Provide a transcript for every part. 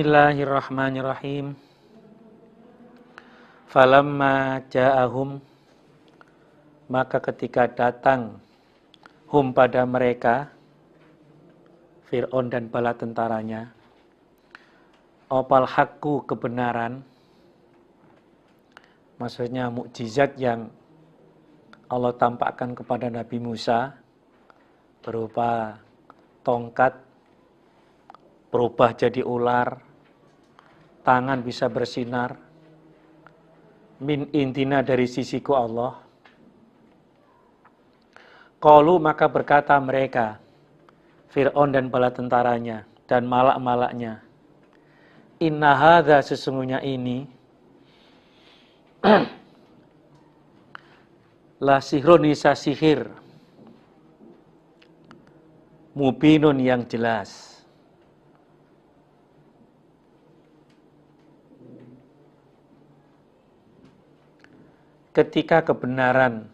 Bismillahirrahmanirrahim. Falamma ja'ahum, maka ketika datang hum pada mereka, Fir'aun dan bala tentaranya, opal haqqu, kebenaran, maksudnya mukjizat yang Allah tampakkan kepada Nabi Musa berupa tongkat berubah jadi ular, tangan bisa bersinar, min intina, dari sisiku Allah. Qalu, maka berkata mereka, Fir'aun dan bala tentaranya dan malak-malaknya, inna hadza, sesungguhnya ini, la sihrun, nisa sihir, mubinun, yang jelas. Ketika kebenaran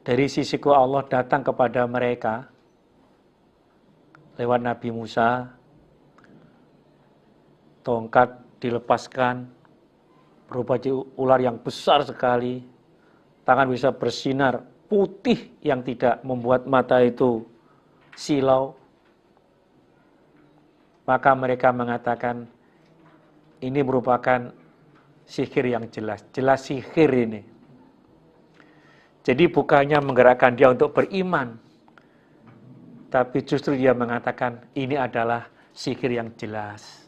dari sisiku Allah datang kepada mereka lewat Nabi Musa, tongkat dilepaskan, berubah jadi ular yang besar sekali, tangan bisa bersinar putih yang tidak membuat mata itu silau, maka mereka mengatakan ini merupakan sihir yang jelas, jelas sihir ini. Jadi bukannya menggerakkan dia untuk beriman, tapi justru dia mengatakan ini adalah sihir yang jelas.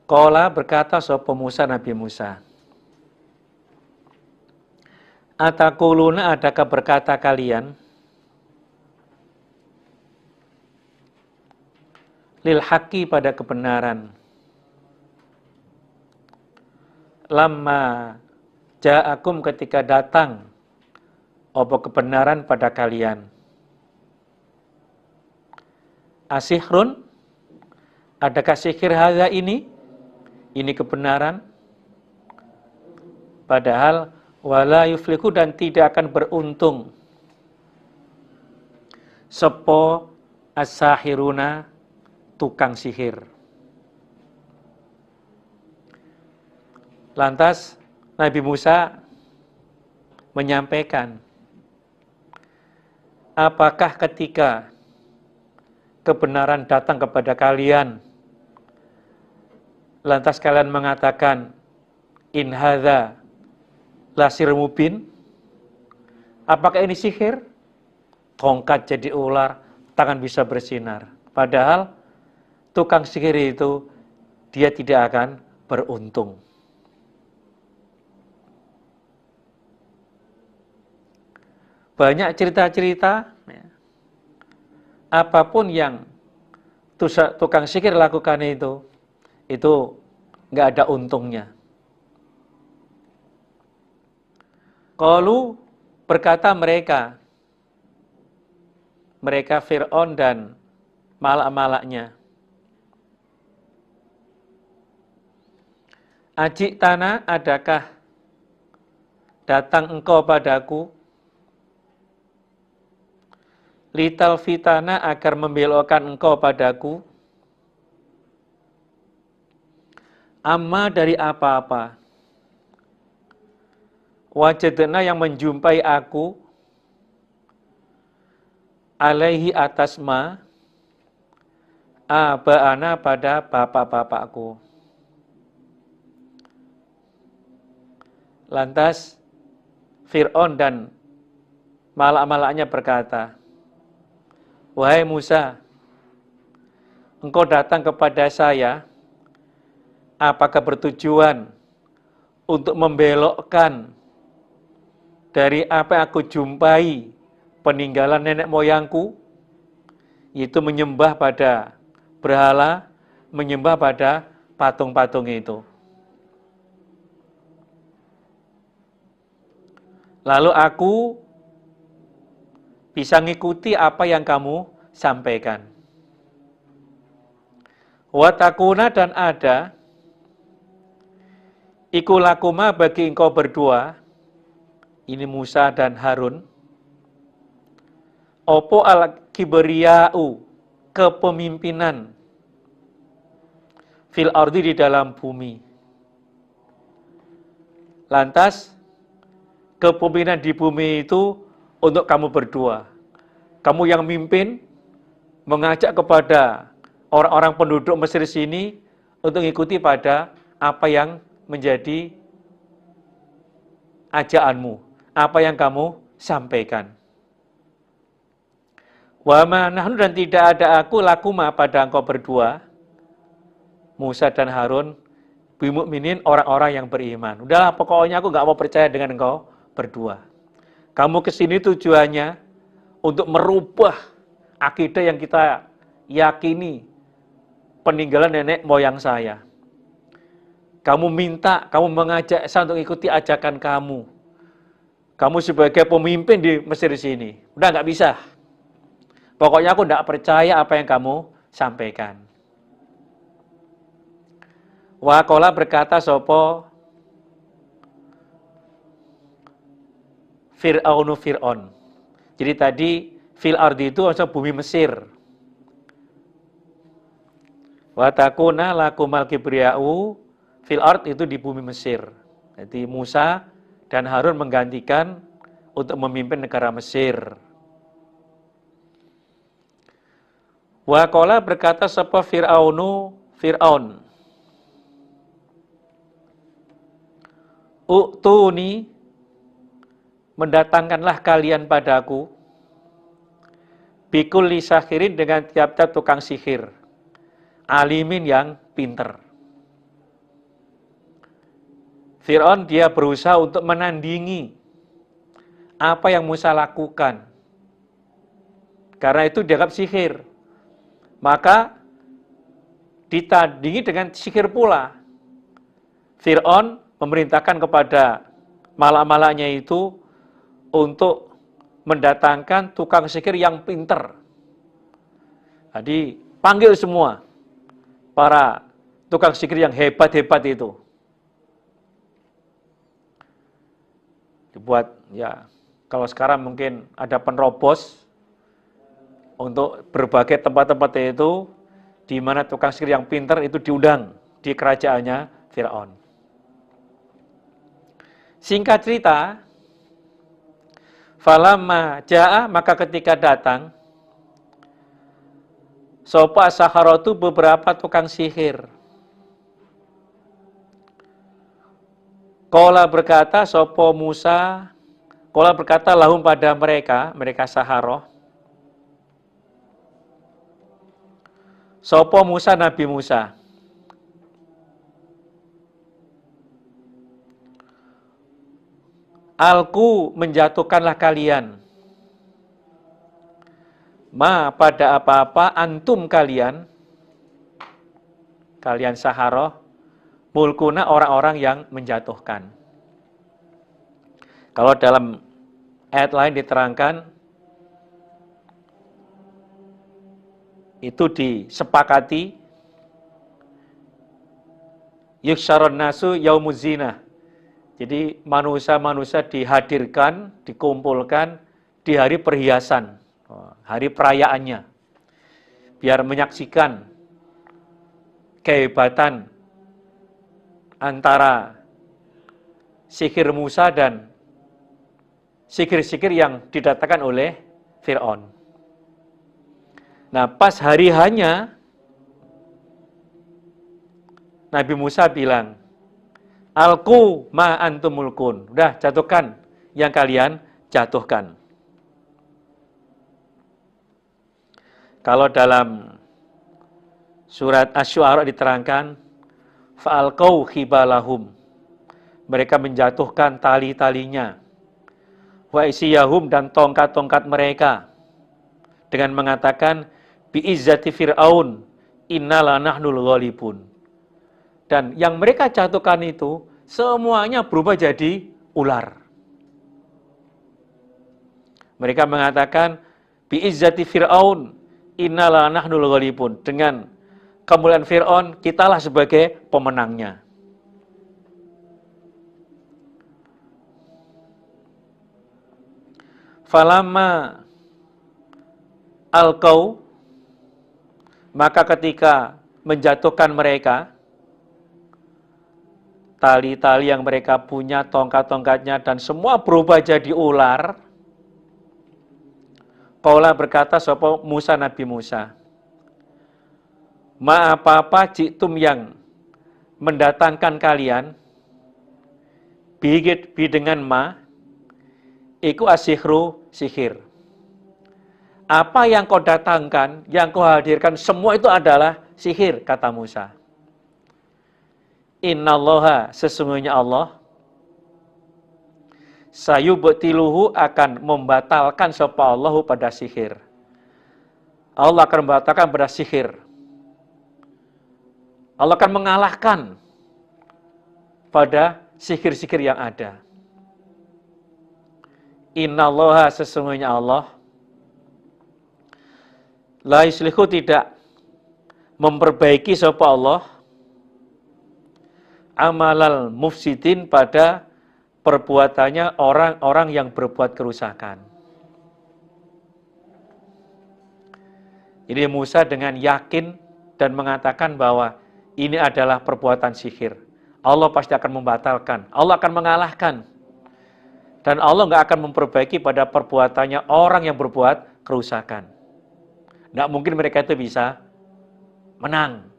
Qala, berkata sapa Musa, Nabi Musa, ataquluna, adakah berkata kalian, lil haqqi, pada kebenaran, lamma ja'akum, ketika datang apa kebenaran pada kalian, asihrun, adakah sihir hadza ini kebenaran, padahal wala yuflihu, dan tidak akan beruntung, sepo as-sahiruna, tukang sihir. Lantas Nabi Musa menyampaikan, apakah ketika kebenaran datang kepada kalian, lantas kalian mengatakan, in hadza lasir mubin, apakah ini sihir? Tongkat jadi ular, tangan bisa bersinar. Padahal tukang sihir itu dia tidak akan beruntung. Banyak cerita-cerita, apapun yang tukang sihir lakukan itu nggak ada untungnya. Qalu, berkata mereka Fir'aun dan malak-malaknya, ajik tanah, adakah datang engkau padaku, lital fitana, agar membelokkan engkau padaku, amma, dari apa-apa, wajadna, yang menjumpai aku, alaihi, atas ma, aba'ana, pada bapak-bapakku. Lantas Fir'aun dan malak-malaknya berkata, wahai Musa, engkau datang kepada saya, apakah bertujuan untuk membelokkan dari apa yang aku jumpai peninggalan nenek moyangku, yaitu menyembah pada berhala, menyembah pada patung-patung itu. Lalu aku bisa ngikuti apa yang kamu sampaikan. Wa takuna, dan ada, iku lakuma, bagi engkau berdua, ini Musa dan Harun, opo al kibriya'u, kepemimpinan fil ardi di dalam bumi. Lantas kepemimpinan di bumi itu untuk kamu berdua. Kamu yang mimpin mengajak kepada orang-orang penduduk Mesir sini untuk mengikuti pada apa yang menjadi ajaanmu, apa yang kamu sampaikan. Wa ma nahnu, dan tidak ada aku lakuma pada engkau berdua, Musa dan Harun, bimu'minin, orang-orang yang beriman. Udahlah, pokoknya aku nggak mau percaya dengan engkau berdua. Kamu kesini tujuannya untuk merubah akidah yang kita yakini peninggalan nenek moyang saya. Kamu minta, kamu mengajak saya untuk ikuti ajakan kamu. Kamu sebagai pemimpin di Mesir sini. Udah nggak bisa. Pokoknya aku nggak percaya apa yang kamu sampaikan. Waqala, berkata sopo Fir'aunu Fir'aun. Jadi tadi fil ardi itu maksudnya bumi Mesir. Wa takuna lakumal kibriya'u fil ard, itu di bumi Mesir. Jadi Musa dan Harun menggantikan untuk memimpin negara Mesir. Wa qala, berkata sapa Fir'aunu Fir'aun. U'tuni, mendatangkanlah kalian padaku, bikulli sahirin, dengan tiap-tiap tukang sihir, alimin, yang pinter. Fir'aun dia berusaha untuk menandingi apa yang Musa lakukan. Karena itu dianggap sihir. Maka ditandingi dengan sihir pula. Fir'aun memerintahkan kepada malak-malaknya itu untuk mendatangkan tukang sihir yang pinter. Jadi panggil semua para tukang sihir yang hebat-hebat itu. Dibuat, ya, kalau sekarang mungkin ada penerobos untuk berbagai tempat-tempat itu, di mana tukang sihir yang pinter itu diundang di kerajaannya Fir'aun. Singkat cerita, falamma ja'a, maka ketika datang, sopa saharatu, beberapa tukang sihir. Qala, berkata sopo Musa, qala, berkata lahum, pada mereka saharoh. Sopo Musa, Nabi Musa. Alku, menjatuhkanlah kalian, ma, pada apa-apa, antum, kalian saharoh, mulkuna, orang-orang yang menjatuhkan. Kalau dalam ayat lain diterangkan, itu disepakati, yuksharon nasu yaumuz zinah. Jadi manusia-manusia dihadirkan, dikumpulkan di hari perhiasan, hari perayaannya, biar menyaksikan kehebatan antara sihir Musa dan sihir-sihir yang didatangkan oleh Fir'aun. Nah, pas hari hanya, Nabi Musa bilang, alku ma antum mulkun. Udah, jatuhkan yang kalian jatuhkan. Kalau dalam surat Asy-Syu'ara diterangkan, fa'alqau khibalahum. Mereka menjatuhkan tali-talinya. Wa isiyahum, dan tongkat-tongkat mereka. Dengan mengatakan, bi'izzati Fir'aun, innala nahnul ghalibun. Dan yang mereka jatuhkan itu, semuanya berubah jadi ular. Mereka mengatakan, bi'izzati Fir'aun, innala nahnul ghalibun. Dengan kemuliaan Fir'aun, kitalah sebagai pemenangnya. Falamma alqau, Maka ketika menjatuhkan mereka, tali-tali yang mereka punya, tongkat-tongkatnya, dan semua berubah jadi ular. Qala berkata sapa Musa, Nabi Musa, ma apa-apa jitum yang mendatangkan kalian, bi dengan ma, iku asihru sihir. Apa yang kau datangkan, yang kau hadirkan, semua itu adalah sihir, kata Musa. Innallaha, sesungguhnya Allah, sayubtiluhu, akan membatalkan sapa Allahu pada sihir. Allah akan membatalkan pada sihir. Allah akan mengalahkan pada sihir-sihir yang ada. Innallaha, sesungguhnya Allah, la yuslihu, tidak memperbaiki sapa Allah amalal mufsidin, pada perbuatannya orang-orang yang berbuat kerusakan. Jadi Musa dengan yakin dan mengatakan bahwa ini adalah perbuatan sihir. Allah pasti akan membatalkan, Allah akan mengalahkan. Dan Allah nggak akan memperbaiki pada perbuatannya orang yang berbuat kerusakan. Nggak mungkin mereka itu bisa menang.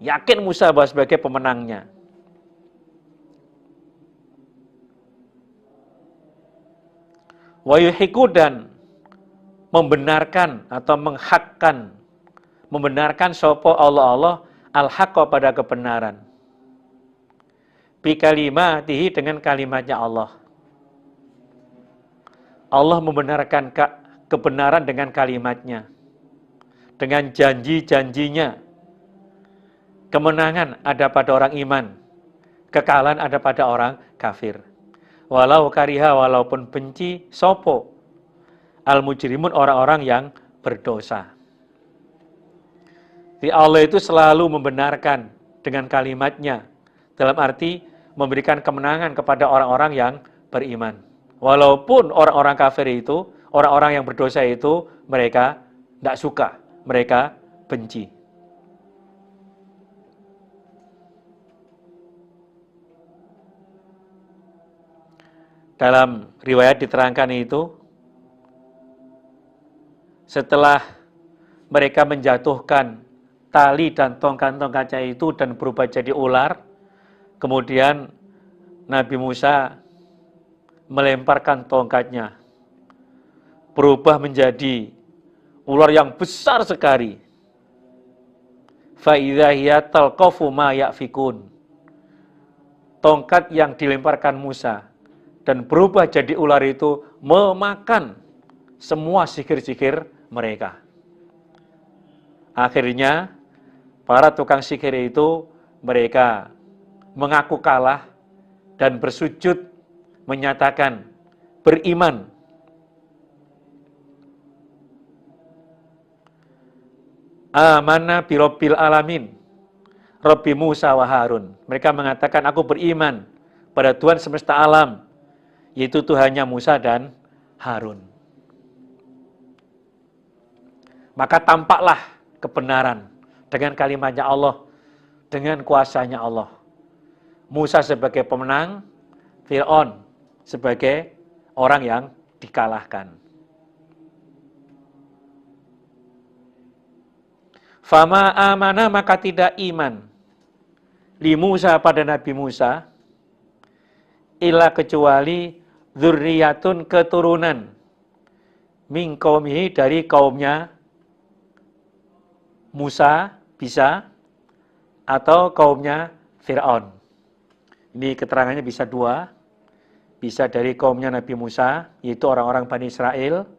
Yakin Musa bahwa sebagai pemenangnya. Wa yuhiku, dan membenarkan atau menghakkan, membenarkan sapa Allah al-haqqa, pada kebenaran. Bi kalimatihi, dengan kalimatnya Allah. Allah membenarkan kebenaran dengan kalimatnya, dengan janji-janjinya. Kemenangan ada pada orang iman, kekalahan ada pada orang kafir. Walau kariha, walaupun benci sopo al-mujrimun, orang-orang yang berdosa. Jadi Allah itu selalu membenarkan dengan kalimatnya, dalam arti memberikan kemenangan kepada orang-orang yang beriman. Walaupun orang-orang kafir itu, orang-orang yang berdosa itu, mereka tidak suka, mereka benci. Dalam riwayat diterangkan itu, setelah mereka menjatuhkan tali dan tongkat-tongkatnya itu dan berubah jadi ular, kemudian Nabi Musa melemparkan tongkatnya, berubah menjadi ular yang besar sekali. Fa idza hiya talqafu ma yafikun. Tongkat yang dilemparkan Musa dan berubah jadi ular itu memakan semua sihir-sihir mereka. Akhirnya para tukang sihir itu, mereka mengaku kalah dan bersujud menyatakan beriman. Amanna bi rabbil alamin, Rabbi Musa wa Harun. Mereka mengatakan, aku beriman pada Tuhan semesta alam, yaitu Tuhannya Musa dan Harun. Maka tampaklah kebenaran dengan kalimatnya Allah, dengan kuasanya Allah. Musa sebagai pemenang, Fir'aun sebagai orang yang dikalahkan. Fama amana, maka tidak iman li Musa, pada Nabi Musa, illa kecuali dzurriyatun, keturunan, min qaumihi, dari kaumnya Musa, bisa, atau kaumnya Fir'aun. Ini keterangannya bisa dua, bisa dari kaumnya Nabi Musa, yaitu orang-orang Bani Israel,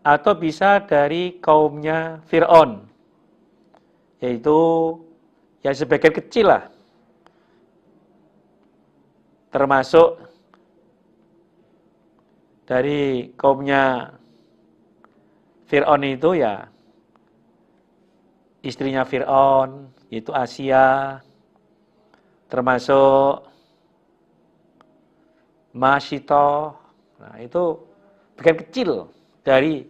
atau bisa dari kaumnya Fir'aun, yaitu ya sebagian kecil lah, termasuk dari kaumnya Fir'aun itu ya istrinya Fir'aun, yaitu Asia, termasuk Masyito. Nah, itu bagian kecil dari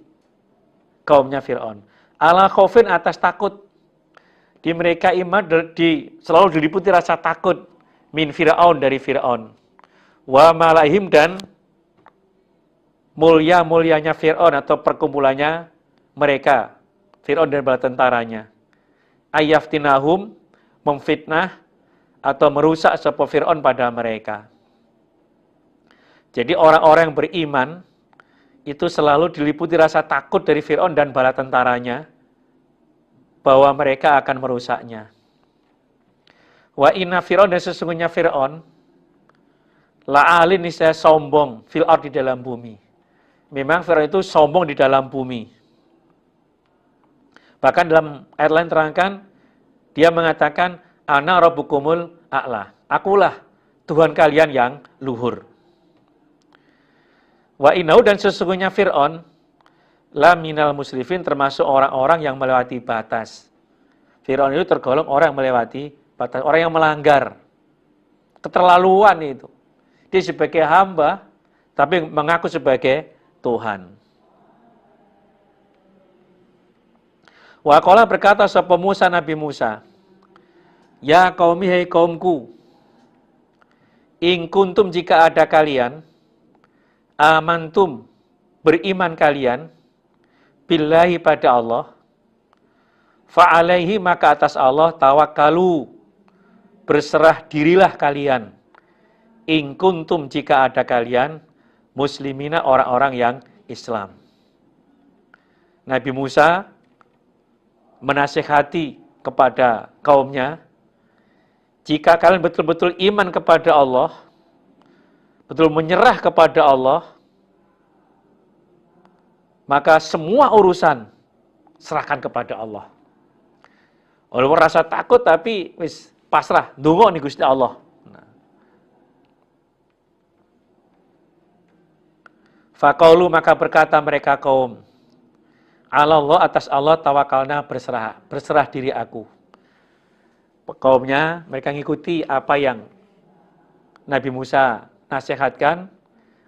kaumnya Fir'aun. Ala khaufin atas takut. Di mereka iman selalu diliputi rasa takut. Min Fir'aun dari Fir'aun. Wa malaihim dan mulia-mulianya Fir'aun atau perkumpulannya mereka. Fir'aun dan bala tentaranya. Ayaftinahum, memfitnah atau merusak sapa Fir'aun pada mereka. Jadi orang-orang yang beriman itu selalu diliputi rasa takut dari Fir'aun dan bala tentaranya bahwa mereka akan merusaknya. Wa inna Fir'aun, dan sesungguhnya Fir'aun la'alin, niscaya sombong fil ard, di dalam bumi. Memang Fir'aun itu sombong di dalam bumi. Bahkan dalam ayat lain terangkan, dia mengatakan, ana rabbukumul a'la. Akulah Tuhan kalian yang luhur. Wa innahu, dan sesungguhnya Fir'aun la minal musrifin, termasuk orang-orang yang melewati batas. Fir'aun itu tergolong orang yang melewati batas, orang yang melanggar. Keterlaluan itu. Dia sebagai hamba, tapi mengaku sebagai Tuhan. Wa qala, berkata sapa Musa, Nabi Musa, ya qaumi, hai kaumku, in kuntum, jika ada kalian, amantum, beriman kalian, billahi, pada Allah, fa'alaihi, maka atas Allah, tawakkalu, berserah dirilah kalian, in kuntum, jika ada kalian, muslimina, orang-orang yang Islam. Nabi Musa menasihati kepada kaumnya, jika kalian betul-betul iman kepada Allah, betul menyerah kepada Allah, maka semua urusan serahkan kepada Allah. Walaupun rasa takut, tapi wis pasrah, ndonga nih Gusti Allah. Faqaulu, maka berkata mereka kaum, Allah, atas Allah tawakalna, berserah diri aku. Kaumnya mereka ngikuti apa yang Nabi Musa nasihatkan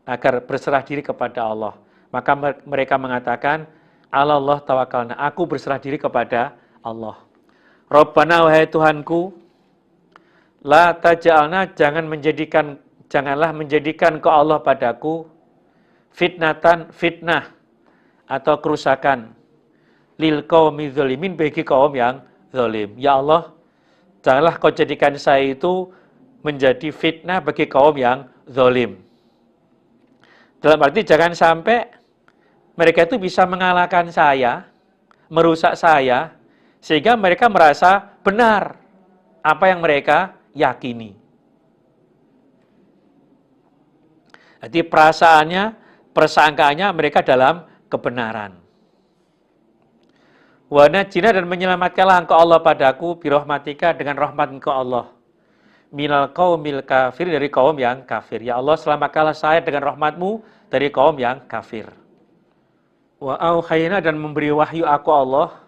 agar berserah diri kepada Allah. Maka mereka mengatakan, Allah tawakalna, aku berserah diri kepada Allah. Rabbana, wahai Tuhanku, la taj'alna, janganlah menjadikan kau Allah padaku fitnah atau kerusakan lil qaumi zalimin, bagi kaum yang zalim. Ya Allah, janganlah kau jadikan saya itu menjadi fitnah bagi kaum yang zalim. Dalam arti jangan sampai mereka itu bisa mengalahkan saya, merusak saya, sehingga mereka merasa benar apa yang mereka yakini. Jadi persangkaannya mereka dalam kebenaran. Wa najina, dan menyelamatkanlah engkau Allah padaku, birahmatika, dengan rahmat engkau Allah, minal qaumil kafir, dari kaum yang kafir. Ya Allah, selamatkanlah saya dengan rahmatmu dari kaum yang kafir. Wa auhayna, dan memberi wahyu aku Allah,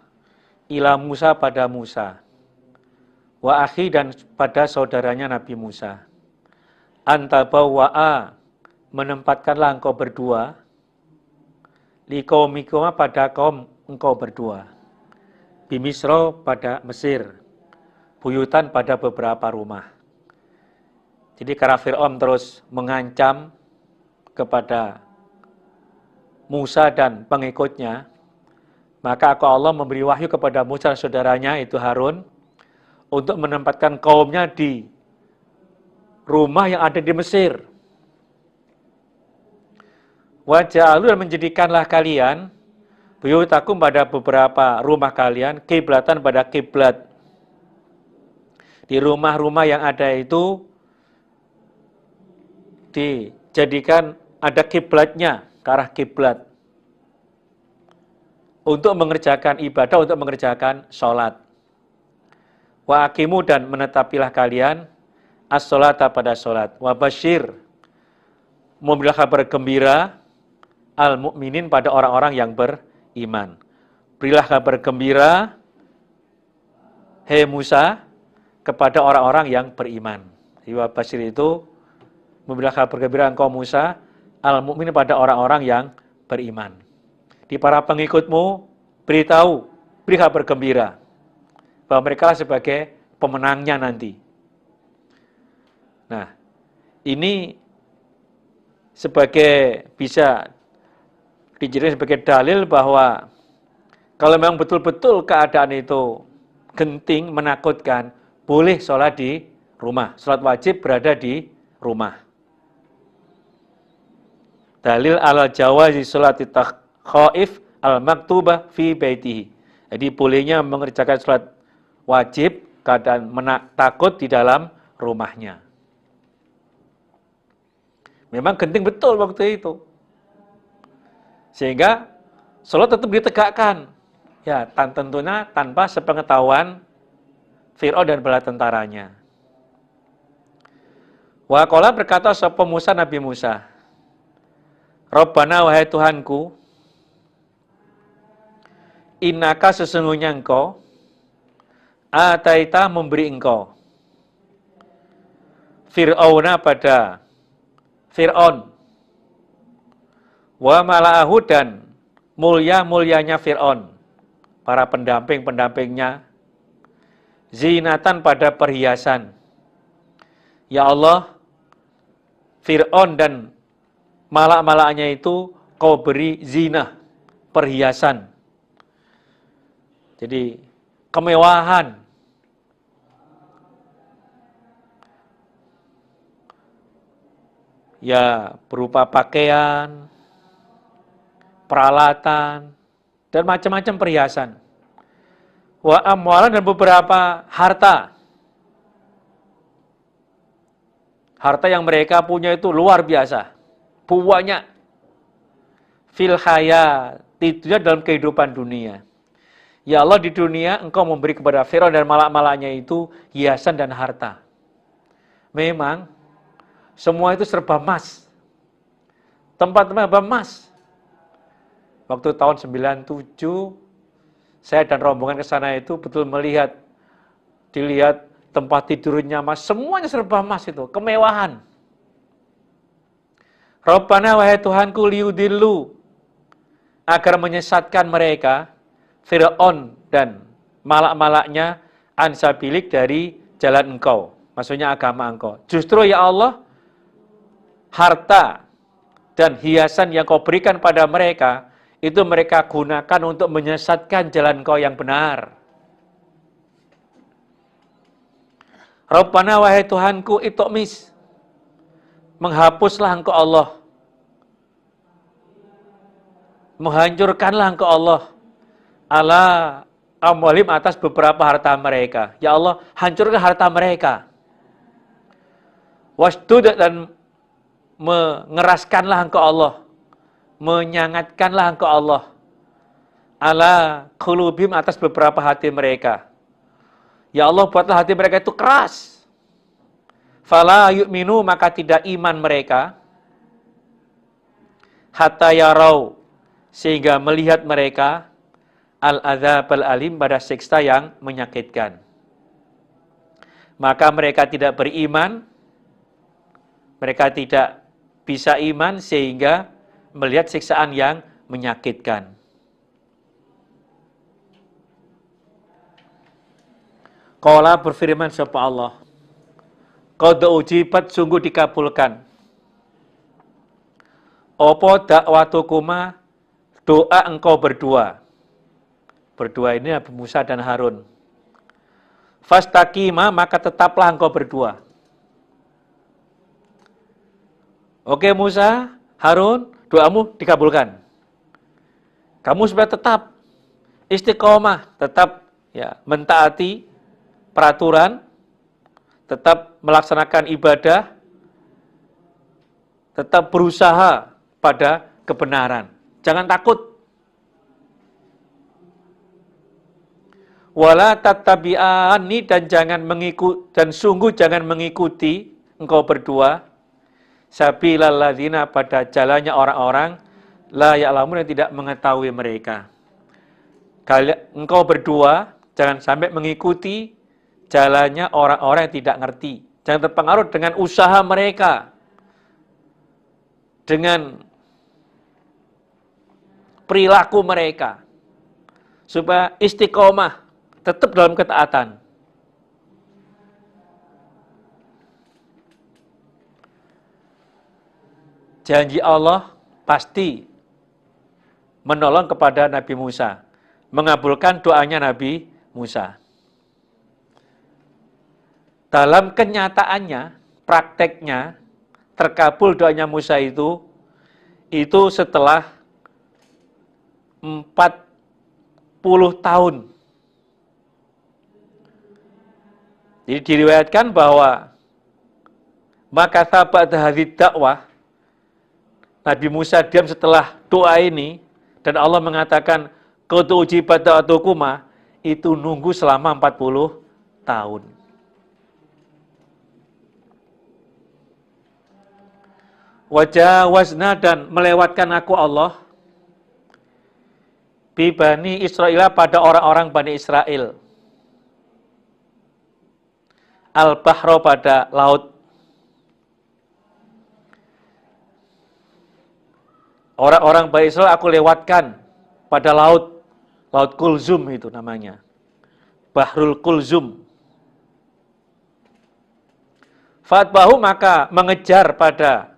ila Musa, pada Musa, wa akhi, dan pada saudaranya Nabi Musa, antabawwa'a, menempatkanlah engkau berdua, liqaumikuma, pada kaum engkau berdua, bimisro, pada Mesir, buyutan, pada beberapa rumah. Jadi karena Fir'aun terus mengancam kepada Musa dan pengikutnya, maka Allah memberi wahyu kepada Musa dan saudaranya itu Harun untuk menempatkan kaumnya di rumah yang ada di Mesir. Waja'alu, dan menjadikanlah kalian buyutakum, pada beberapa rumah kalian, kiblatan, pada kiblat. Di rumah-rumah yang ada itu dijadikan ada kiblatnya, ke arah kiblat, untuk mengerjakan ibadah, untuk mengerjakan sholat. Wa aqimu, dan menetapilah kalian as-sholata, pada sholat. Wa basyir, memberilah kabar gembira al-mu'minin, pada orang-orang yang beriman. Berilah kabar gembira, hei Musa, kepada orang-orang yang beriman. Wa basyir itu memberilah kabar gembira engkau Musa, al-mu'minin, pada orang-orang yang beriman. Di para pengikutmu, beritahu beri kabar gembira bahwa mereka sebagai pemenangnya nanti. Nah, ini bisa dijadikan sebagai dalil bahwa kalau memang betul-betul keadaan itu genting, menakutkan, boleh sholat di rumah. Sholat wajib berada di rumah. Dalil ala jawazi sholati khaif al-maktubah fi baitihi. Jadi bolehnya mengerjakan sholat wajib keadaan takut di dalam rumahnya. Memang genting betul waktu itu. Sehingga sholat tetap ditegakkan. Ya, tentunya tanpa sepengetahuan Fir'aun dan bala tentaranya. Wa qala berkata sapa Musa Nabi Musa, Rabbana wahai Tuhanku, innaka sesungguhnya engkau, ataita memberi engkau, Fir'auna pada Fir'aun, wa mala'ahu dan mulia-mulianya Fir'aun, para pendamping-pendampingnya, zinatan pada perhiasan. Ya Allah, Fir'aun dan malak-malaknya itu kau beri zina, perhiasan. Jadi kemewahan. Ya, berupa pakaian, peralatan, dan macam-macam perhiasan. Wa amwalan dan beberapa harta. Harta yang mereka punya itu luar biasa. Banyak. Fil hayatidnya dalam kehidupan dunia. Ya Allah, di dunia engkau memberi kepada Fir'aun dan malak-malaknya itu hiasan dan harta. Memang semua itu serba emas. Tempat-tempat emas. Waktu tahun 97, saya dan rombongan ke sana itu betul dilihat tempat tidurnya emas, semuanya serba emas itu, kemewahan. Rabbana wahai Tuhanku liudillu, agar menyesatkan mereka, Fir'aun dan malak-malaknya, ansabilik dari jalan engkau, maksudnya agama engkau. Justru ya Allah, harta dan hiasan yang kau berikan pada mereka, itu mereka gunakan untuk menyesatkan jalan engkau yang benar. Rabbana wahai Tuhanku itokmis, menghapuslah engkau Allah, menghancurkanlah engkau Allah, ala amwalim atas beberapa harta mereka. Ya Allah, hancurkan harta mereka. Wasdud dan mengeraskanlah engkau Allah, menyangatkanlah engkau Allah, ala qulubim atas beberapa hati mereka. Ya Allah, buatlah hati mereka itu keras. Fala yu'minu, maka tidak iman mereka. Hatta yarau, sehingga melihat mereka al-adzab al-alim, pada siksa yang menyakitkan. Maka mereka tidak beriman, mereka tidak bisa iman sehingga melihat siksaan yang menyakitkan. Qala berfirman sapa Allah, qad ujibat, sungguh dikabulkan. Apa dakwatukuma, doa engkau berdua. Berdua ini Nabi Musa dan Harun. Fastaqima, maka tetaplah engkau berdua. Oke Musa, Harun, doamu dikabulkan. Kamu supaya tetap istiqomah, tetap ya mentaati peraturan, tetap melaksanakan ibadah, tetap berusaha pada kebenaran. Jangan takut. Wala tattabi'ani, dan sungguh jangan mengikuti engkau berdua sabilal ladzina, pada jalannya orang-orang la ya'lamun, yang tidak mengetahui mereka. Engkau berdua jangan sampai mengikuti jalannya orang-orang yang tidak ngerti. Jangan terpengaruh dengan usaha mereka, dengan perilaku mereka. supaya istiqomah, tetap dalam ketaatan. Janji Allah pasti menolong kepada Nabi Musa, mengabulkan doanya Nabi Musa. Dalam kenyataannya, prakteknya, terkabul doanya Musa itu setelah 40 tahun. Jadi diriwayatkan bahwa maka ba'da hadhihi dakwah, Nabi Musa diam setelah doa ini, dan Allah mengatakan qad ujibat da'watukuma, itu nunggu selama 40 tahun. Wajawazna, dan melewatkan aku Allah, bi Bani Israel, pada orang-orang Bani Israel, al-bahro, pada laut. Orang-orang Bani Israel aku lewatkan pada laut, laut Kulzum itu namanya, Bahrul Kulzum. Fatbahu, maka mengejar pada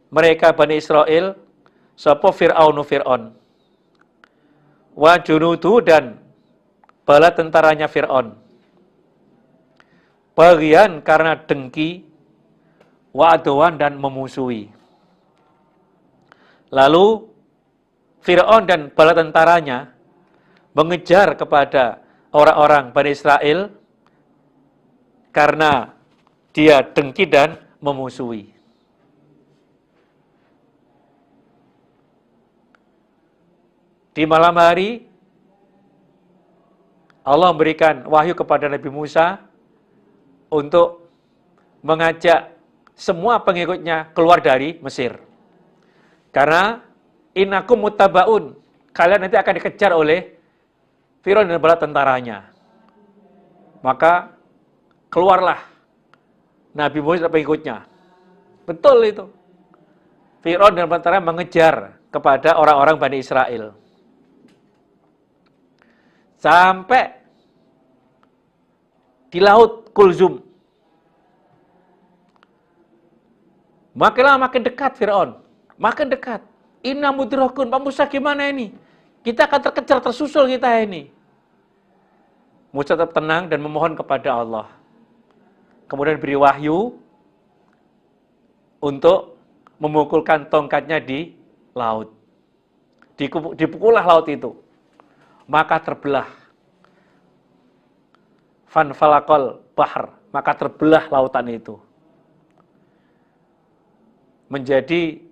mereka Bani Israel sapa Fir'aunu Fir'aun, wa junudu, dan bala tentaranya Fir'aun, bagian karena dengki, wa adwan, dan memusuhi. Lalu Fir'aun dan bala tentaranya mengejar kepada orang-orang Bani Israel karena dia dengki dan memusuhi. Di malam hari, Allah memberikan wahyu kepada Nabi Musa untuk mengajak semua pengikutnya keluar dari Mesir. Karena innakum muttabaun, kalian nanti akan dikejar oleh Firaun dan bala tentaranya. Maka keluarlah Nabi Musa dan pengikutnya. Betul itu. Firaun dan bala tentara mengejar kepada orang-orang Bani Israel. Sampai di laut Kulzum. Makin dekat Fir'aun. Makin dekat. Inna mudrakun, Pak Musa gimana ini? Kita akan terkejar, tersusul kita ini. Musa tetap tenang dan memohon kepada Allah. Kemudian beri wahyu untuk memukulkan tongkatnya di laut. Dipukullah laut itu. Maka terbelah. Fanfalaqal bahr, maka terbelah lautan itu. Menjadi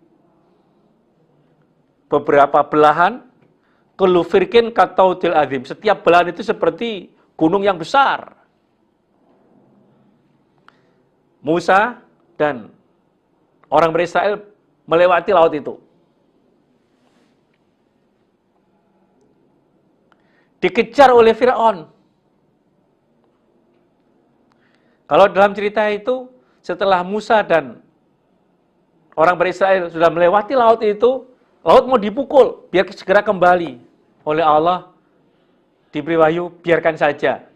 beberapa belahan, kullu firqin katautil azim. Setiap belahan itu seperti gunung yang besar. Musa dan orang Israel melewati laut itu. Dikejar oleh Fir'aun. Kalau dalam cerita itu, setelah Musa dan orang Israel sudah melewati laut itu, laut mau dipukul, biar segera kembali. Oleh Allah, diberi wahyu, biarkan saja.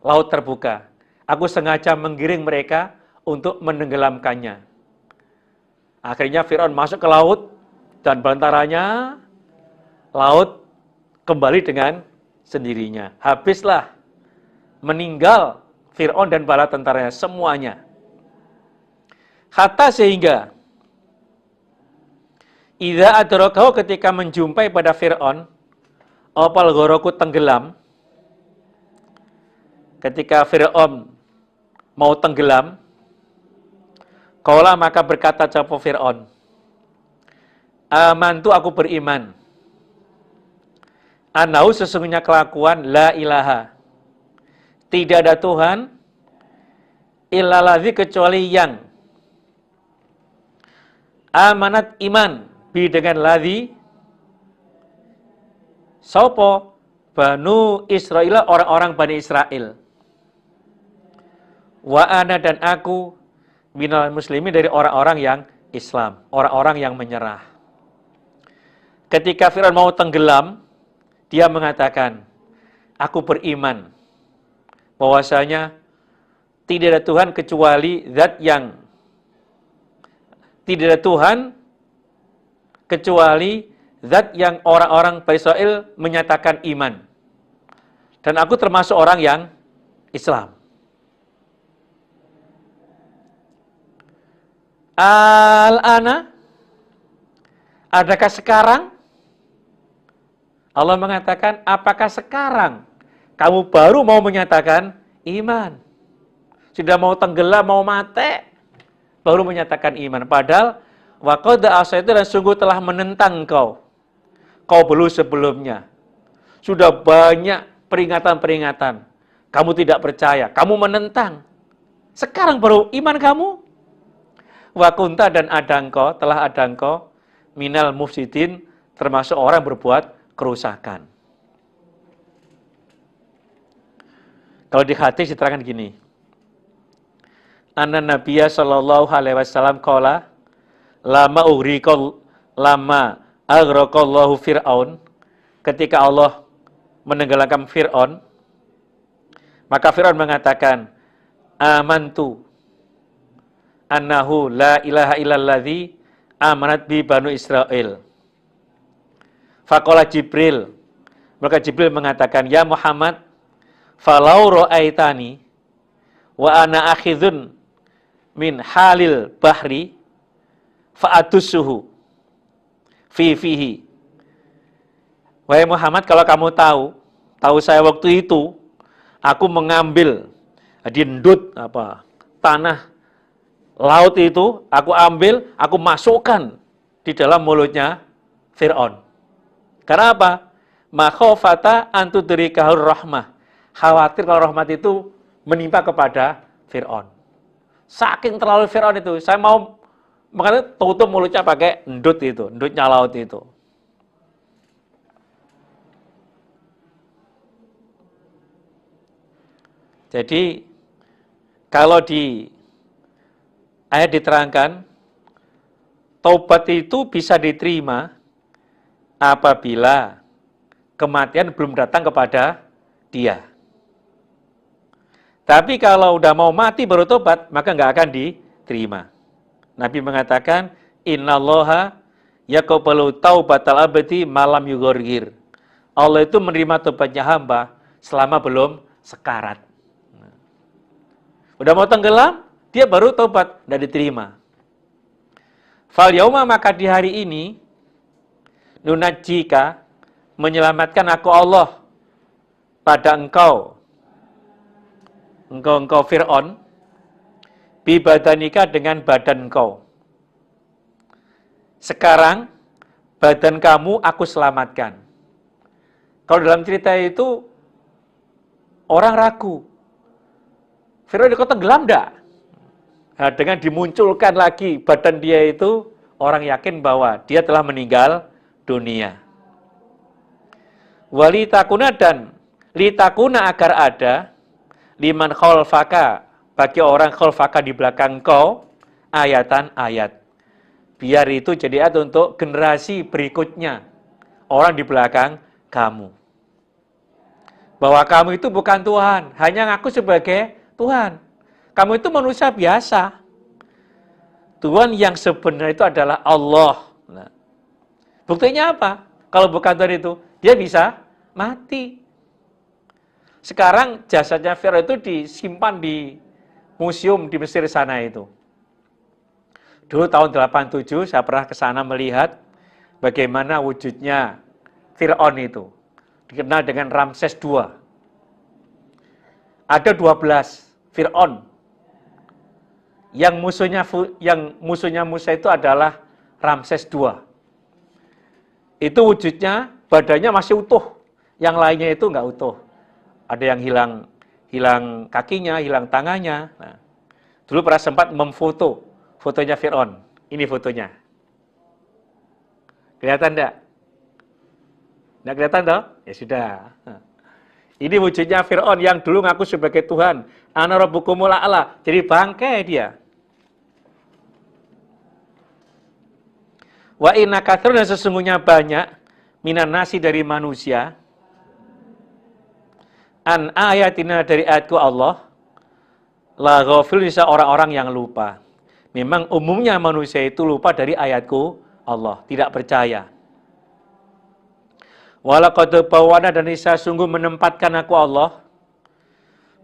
Laut terbuka. Aku sengaja menggiring mereka untuk menenggelamkannya. Akhirnya Fir'aun masuk ke laut, dan bantarannya, laut kembali dengan sendirinya. Habislah, meninggal Fir'aun dan bala tentaranya, semuanya. Hatta sehingga idza adrakahu, ketika menjumpai pada Fir'aun, opal goroku, tenggelam. Ketika Fir'aun mau tenggelam, qala, maka berkata sapa Fir'aun, amantu, aku beriman, annahu, sesungguhnya kelakuan, la ilaha, tidak ada Tuhan, illallazi, kecuali yang, amanat, iman, bi, dengan ladzi, sopo, Banu Israel, orang-orang Bani Israel, wa ana, dan aku, minal muslimin, dari orang-orang yang Islam, orang-orang yang menyerah. Ketika Fir'aun mau tenggelam, dia mengatakan, aku beriman bahwasanya tidak ada Tuhan kecuali zat yang tidak ada Tuhan kecuali zat yang orang-orang Bani Israel menyatakan iman. Dan aku termasuk orang yang Islam. Al-ana, adakah sekarang? Allah mengatakan, apakah sekarang kamu baru mau menyatakan iman? Sudah mau tenggelam, mau mati, baru menyatakan iman. Padahal, waqad asaitu, dan sungguh telah menentang kau belum sebelumnya. Sudah banyak peringatan-peringatan. Kamu tidak percaya, kamu menentang. Sekarang baru iman kamu? Wa kunta, dan telah ada engkau minal mufsidin, termasuk orang berbuat kerusakan. Kalau di hadis diterangkan gini. Anna Nabiya sallallahu alaihi wasallam qala lama aghraqallahu Fir'aun, ketika Allah menenggelamkan Fir'aun, maka Fir'aun mengatakan, amantu annahu la ilaha illalladzi amanat bi banu Israel. Faqala Jibril, maka Jibril mengatakan, ya Muhammad, falau ra'aitani wa ana akhidhun min halil bahri fa'atussuhu fihi. Wahai Muhammad, kalau kamu tahu saya waktu itu aku mengambil di endut tanah laut itu, aku ambil, aku masukkan di dalam mulutnya Fir'aun. Karena apa? Makhofata antudrikahur rahmah. Khawatir kalau rahmat itu menimpa kepada Fir'aun. Saking terlalu Fir'aun itu, saya mau makanya tutup mulutnya pakai endut itu, endutnya laut itu. Jadi, kalau di ayat diterangkan, taubat itu bisa diterima apabila kematian belum datang kepada dia. Tapi kalau udah mau mati baru tobat, maka nggak akan diterima. Nabi mengatakan, innallaha yaqbalu taubatal abdi malam yughargir. Allah itu menerima tobatnya hamba selama belum sekarat. Udah mau tenggelam, dia baru tobat, tidak diterima. Fal yauma, maka di hari ini, nunajjika, menyelamatkan aku Allah pada engkau Fir'aun, bibadanika, dengan badan engkau. Sekarang, badan kamu aku selamatkan. Kalau dalam cerita itu, orang ragu. Fir'aun kok tenggelam enggak? Nah, dengan dimunculkan lagi badan dia itu, orang yakin bahwa dia telah meninggal dunia. Walitakuna, dan litakuna, agar ada liman khalfaka, bagi orang khalfaka di belakang kau, ayatan ayat. Biar itu jadi ayat untuk generasi berikutnya, orang di belakang kamu. Bahwa kamu itu bukan Tuhan, hanya ngaku sebagai Tuhan. Kamu itu manusia biasa. Tuhan yang sebenarnya itu adalah Allah. Nah, buktinya apa? Kalau bukan Tuhan itu, dia bisa mati. Sekarang jasadnya Fir'aun itu disimpan di museum di Mesir sana itu. Dulu tahun 87 saya pernah ke sana melihat bagaimana wujudnya Fir'aun itu. Dikenal dengan Ramses II. Ada 12 Fir'aun. Yang musuhnya Musa itu adalah Ramses II. Itu wujudnya, badannya masih utuh. Yang lainnya itu enggak utuh. Ada yang hilang kakinya, hilang tangannya. Nah, dulu pernah sempat memfoto fotonya Fir'aun. Ini fotonya. Kelihatan enggak? Enggak kelihatan toh? Ya sudah. Ini wujudnya Fir'aun yang dulu ngaku sebagai Tuhan. Ana rabbukumul a'la. Jadi bangkai dia. Wa inna katsirun, dan sesungguhnya banyak minan nasi, dari manusia, an ayatina dari ayatku Allah, la ghafil bisa orang-orang yang lupa. Memang umumnya manusia itu lupa dari ayatku Allah, tidak percaya. Walaqad bawana dan nisa sungguh menempatkan aku Allah,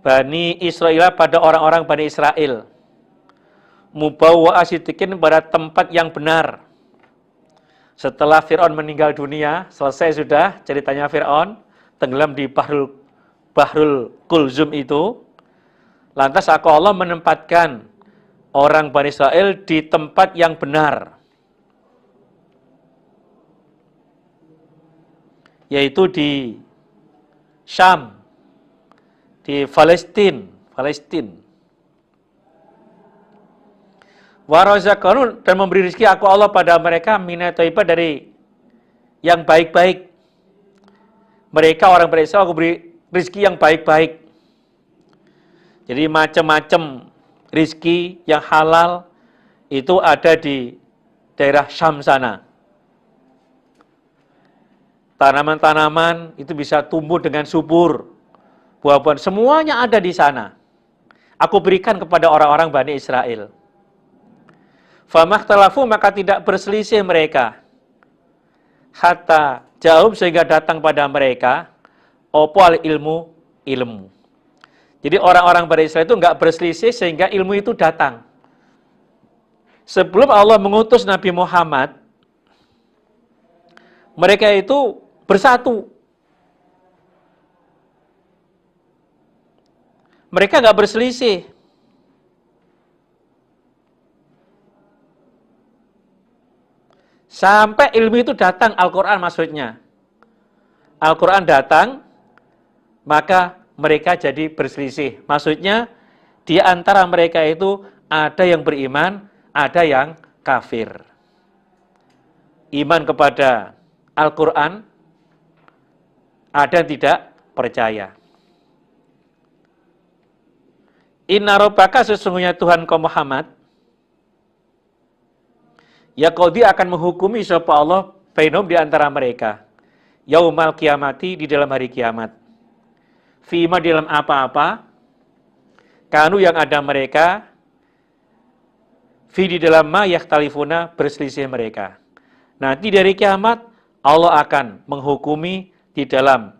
Bani Israel pada orang-orang Bani Israel. Mubawwa'a sidqin pada tempat yang benar. Setelah Fir'aun meninggal dunia, selesai sudah ceritanya Fir'aun, tenggelam di Bahrul Kulzum itu. Lantas aku Allah menempatkan orang Bani Israel di tempat yang benar. Yaitu di Syam, di Palestina. Warazaqahum dan memberi rezeki aku Allah pada mereka minat thayyibah dari yang baik-baik. Mereka orang Israel aku beri rezeki yang baik-baik. Jadi macam-macam rezeki yang halal itu ada di daerah Syam sana. Tanaman-tanaman itu bisa tumbuh dengan subur. Buah-buahan semuanya ada di sana. Aku berikan kepada orang-orang Bani Israel. Famakhtalafu maka tidak berselisih mereka. Hatta jauh sehingga datang pada mereka opal ilmu. Jadi orang-orang Bani Israel itu enggak berselisih sehingga ilmu itu datang. Sebelum Allah mengutus Nabi Muhammad, mereka itu bersatu. Mereka enggak berselisih. Sampai ilmu itu datang, Al-Quran maksudnya. Al-Quran datang, maka mereka jadi berselisih. Maksudnya, di antara mereka itu ada yang beriman, ada yang kafir. Iman kepada Al-Quran, ada yang tidak percaya. Inna rabbaka sesungguhnya Tuhan kau Muhammad, ya qadhi akan menghukumi sapa Allah bainhum di antara mereka. Yaumal kiamati di dalam hari kiamat. Fima di dalam apa-apa. Kanu yang ada mereka. Fi di dalam ma yakhtalifuna berselisih mereka. Nanti dari kiamat Allah akan menghukumi di dalam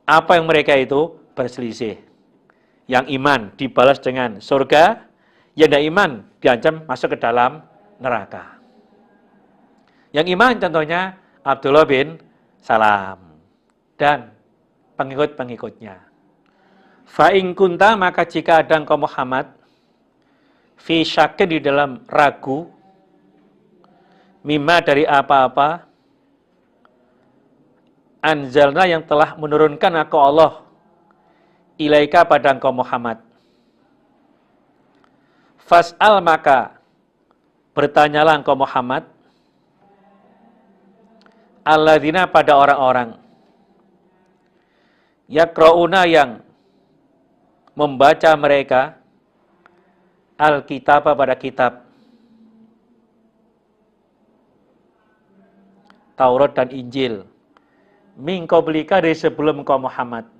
apa yang mereka itu berselisih. Yang iman dibalas dengan surga, yang tidak iman diancam masuk ke dalam neraka. Yang iman contohnya Abdullah bin Salam dan pengikut-pengikutnya. Fa in kunta maka jika ada engkau Muhammad fi syakin di dalam ragu mimma dari apa-apa anzalna yang telah menurunkan aku Allah ilaika pada engkau Muhammad. Fas'al maka bertanyalah engkau Muhammad alladzina pada orang-orang yaqra'una yang membaca mereka al-kitab pada kitab Taurat dan Injil min qablika dari sebelum engkau Muhammad.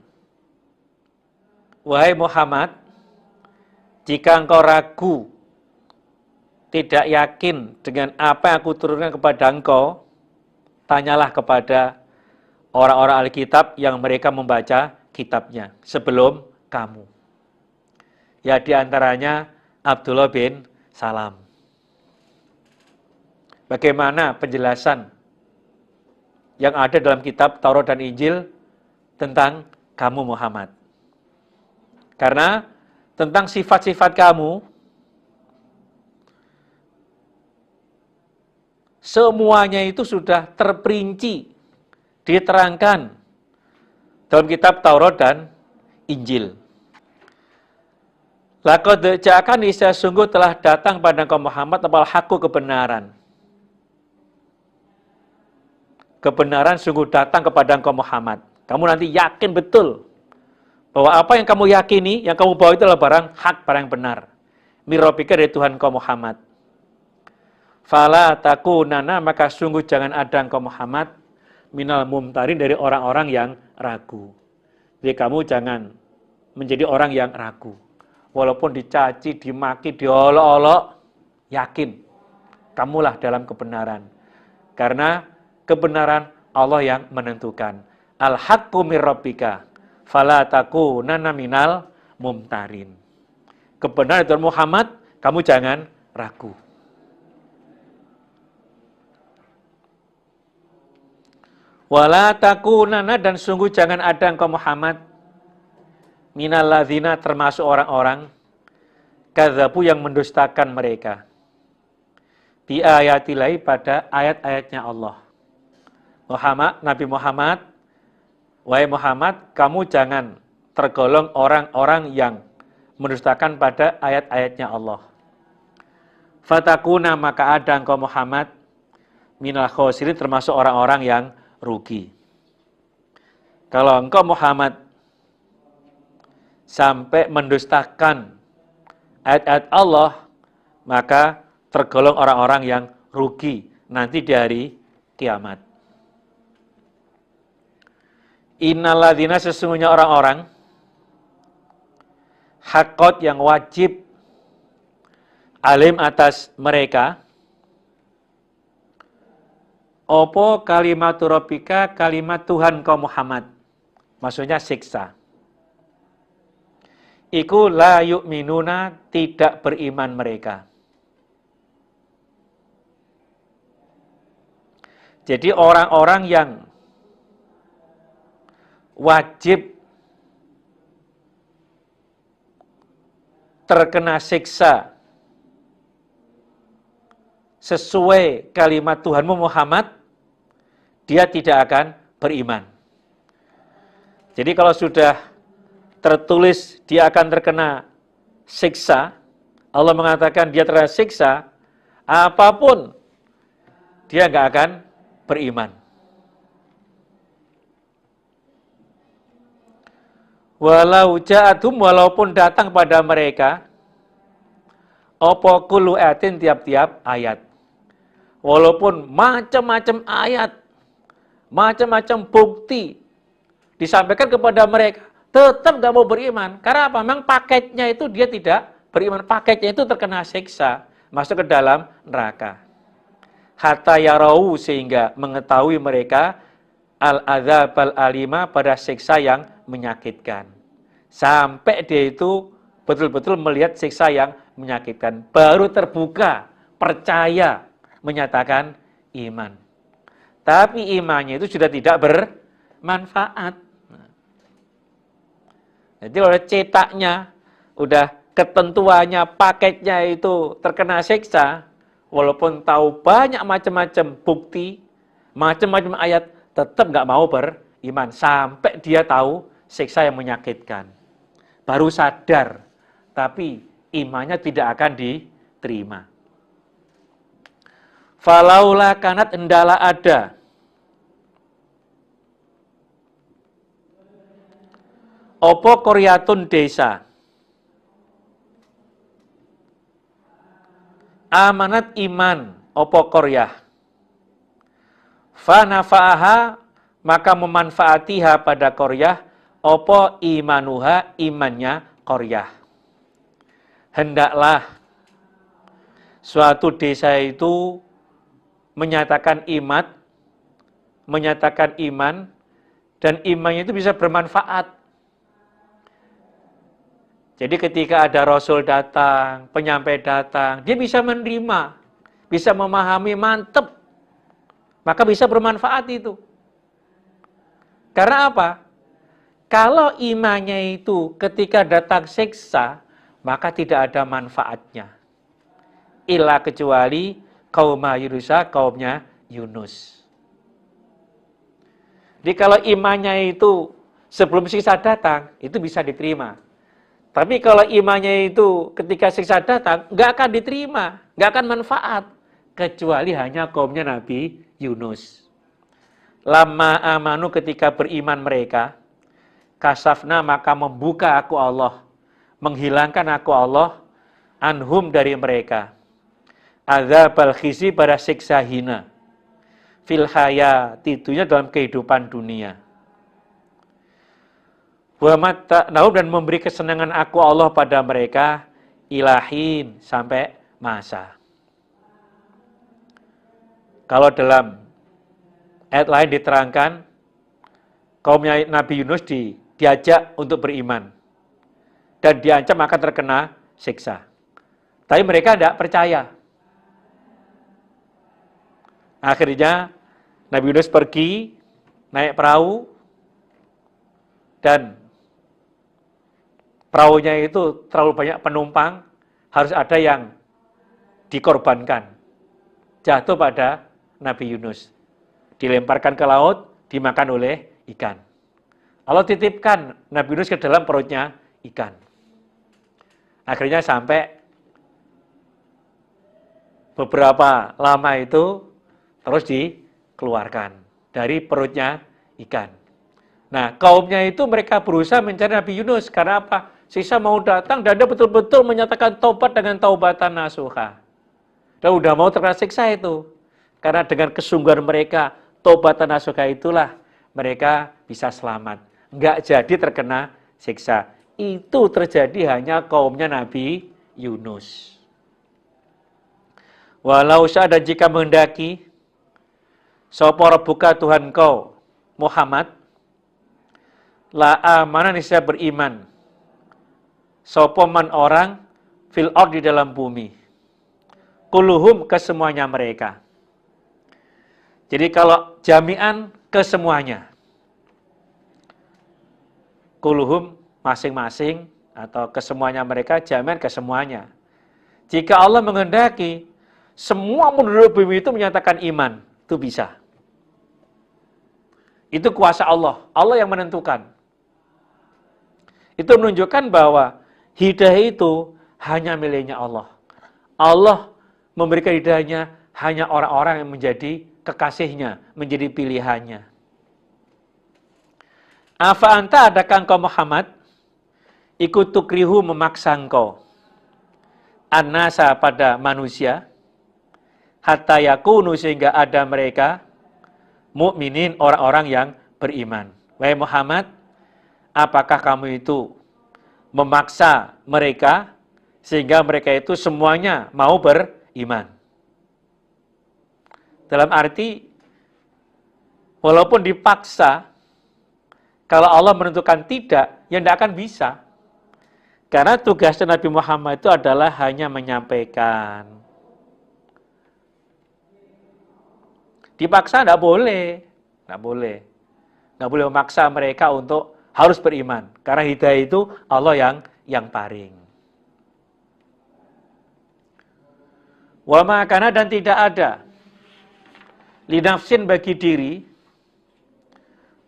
Wahai Muhammad, jika engkau ragu tidak yakin dengan apa yang aku turunkan kepada engkau, tanyalah kepada orang-orang Alkitab yang mereka membaca kitabnya sebelum kamu. Ya diantaranya Abdullah bin Salam. Bagaimana penjelasan yang ada dalam kitab Taurat dan Injil tentang kamu Muhammad? Karena tentang sifat-sifat kamu, semuanya itu sudah terperinci, diterangkan dalam kitab Taurat dan Injil. Laqad ja'aka niscaya sungguh telah datang pada engkau Muhammad apal haqqu kebenaran. Kebenaran sungguh datang kepada engkau Muhammad. Kamu nanti yakin betul bahwa apa yang kamu yakini, yang kamu bawa itu adalah barang hak, barang benar. Mirrobika dari Tuhan engkau Muhammad. Fala takunana maka sungguh jangan ada engkau Muhammad minal mumtarin dari orang-orang yang ragu. Jadi kamu jangan menjadi orang yang ragu. Walaupun dicaci, dimaki, diolok-olok, yakin kamulah dalam kebenaran. Karena kebenaran Allah yang menentukan. Al-haqqu mir rabbika fala takunanna minal mumtarin. Kebenaran dari Muhammad, kamu jangan ragu. Wala takunanna, dan sungguh jangan ada engkau Muhammad minal ladzina, termasuk orang-orang kadzabu yang mendustakan mereka bi ayatillahi, pada ayat-ayatnya Allah. Nabi Muhammad, wahai Muhammad, kamu jangan tergolong orang-orang yang mendustakan pada ayat-ayatnya Allah. Fatakuna, maka ada engkau Muhammad minal khosirin, termasuk orang-orang yang rugi. Kalau engkau Muhammad sampai mendustakan ayat-ayat Allah, maka tergolong orang-orang yang rugi nanti di hari kiamat. Innalladzina, sesungguhnya orang-orang haqqat, yang wajib alim atas mereka opo kalimatu rabbika, kalimat Tuhan kau Muhammad, maksudnya siksa. Iku la yu'minuna, tidak beriman mereka. Jadi orang-orang yang wajib terkena siksa sesuai kalimat Tuhanmu Muhammad, dia tidak akan beriman. Jadi kalau sudah tertulis dia akan terkena siksa, Allah mengatakan dia terkena siksa, apapun dia nggak akan beriman. Walau ja'atum, walaupun datang pada mereka opo kullu ayatin, tiap-tiap ayat. Walaupun macam-macam ayat, macam-macam bukti disampaikan kepada mereka, tetap nggak mau beriman. Karena apa? Memang paketnya itu dia tidak beriman. Paketnya itu terkena siksa, masuk ke dalam neraka. Hatta yarau, sehingga mengetahui mereka al-adzab al-alima, pada siksa yang menyakitkan. Sampai dia itu betul-betul melihat siksa yang menyakitkan. Baru terbuka, percaya, menyatakan iman. Tapi imannya itu sudah tidak bermanfaat. Jadi oleh cetaknya, udah ketentuannya, paketnya itu terkena siksa, walaupun tahu banyak macam-macam bukti, macam-macam ayat, tetap nggak mau beriman. Sampai dia tahu siksa yang menyakitkan. Baru sadar, tapi imannya tidak akan diterima. Falaula kanat, endala ada opo koryatun, desa amanat iman opo koryah, fanafa'aha, maka memanfaatiha pada koryah opo imanuha, imannya koryah. Hendaklah suatu desa itu menyatakan iman, dan imannya itu bisa bermanfaat. Jadi ketika ada Rasul datang, penyampai datang, dia bisa menerima, bisa memahami, mantep, maka bisa bermanfaat itu. Karena apa? Kalau imannya itu ketika datang siksa, maka tidak ada manfaatnya. Illa, kecuali kauma Yunusa, kaumnya Yunus. Jadi kalau imannya itu sebelum siksa datang, itu bisa diterima. Tapi kalau imannya itu ketika siksa datang, nggak akan diterima, nggak akan manfaat. Kecuali hanya kaumnya Nabi Yunus. Lama amanu, ketika beriman mereka, kasafna, maka membuka aku Allah, menghilangkan aku Allah, anhum, dari mereka, adzabal khizi, pada siksa hina, fil hayati dunya, dalam kehidupan dunia. Wa matta'nahum, dan memberi kesenangan aku Allah pada mereka ilahin, sampai masa. Kalau dalam ayat lain diterangkan, kaumnya Nabi Yunus diajak untuk beriman dan diancam akan terkena siksa. Tapi mereka tidak percaya. Akhirnya Nabi Yunus pergi naik perahu dan perahunya itu terlalu banyak penumpang, harus ada yang dikorbankan. Jatuh pada Nabi Yunus. Dilemparkan ke laut, dimakan oleh ikan. Allah titipkan Nabi Yunus ke dalam perutnya ikan. Akhirnya sampai beberapa lama itu terus dikeluarkan dari perutnya ikan. Nah, kaumnya itu mereka berusaha mencari Nabi Yunus. Karena apa? Sisa mau datang dan dia betul-betul menyatakan taubat dengan taubatan nasuha. Dan udah mau terkena siksa itu. Karena dengan kesungguhan mereka, taubatan nasuha itulah mereka bisa selamat. Enggak jadi terkena siksa. Itu terjadi hanya kaumnya Nabi Yunus. Walau sya'ada, jika menghendaki, sapa rabbuka, Tuhan kau Muhammad, la amana, niscaya beriman, sapa man orang, fil ard, di dalam bumi, kulluhum, kesemuanya mereka. Jadi kalau jami'an, kesemuanya, kulluhum, masing-masing, atau kesemuanya mereka, jami'an kesemuanya. Jika Allah menghendaki, semua penduduk bumi itu menyatakan iman, itu bisa. Itu kuasa Allah. Allah yang menentukan. Itu menunjukkan bahwa hidayah itu hanya miliknya Allah. Allah memberikan hidayahnya hanya orang-orang yang menjadi kekasihnya, menjadi pilihannya. Afa anta, adakah engkau Muhammad, ikut tukrihu, memaksa engkau, an-nasa, pada manusia, hatta yakunu, sehingga ada mereka mukminin, orang-orang yang beriman. Wahai Muhammad, apakah kamu itu memaksa mereka sehingga mereka itu semuanya mau beriman? Dalam arti, walaupun dipaksa, kalau Allah menentukan tidak, ya tidak akan bisa. Karena tugas Nabi Muhammad itu adalah hanya menyampaikan. Dipaksa tidak boleh. Tidak boleh. Tidak boleh memaksa mereka untuk harus beriman. Karena hidayah itu Allah yang paring. Wa ma kana, dan tidak ada li nafsin, bagi diri,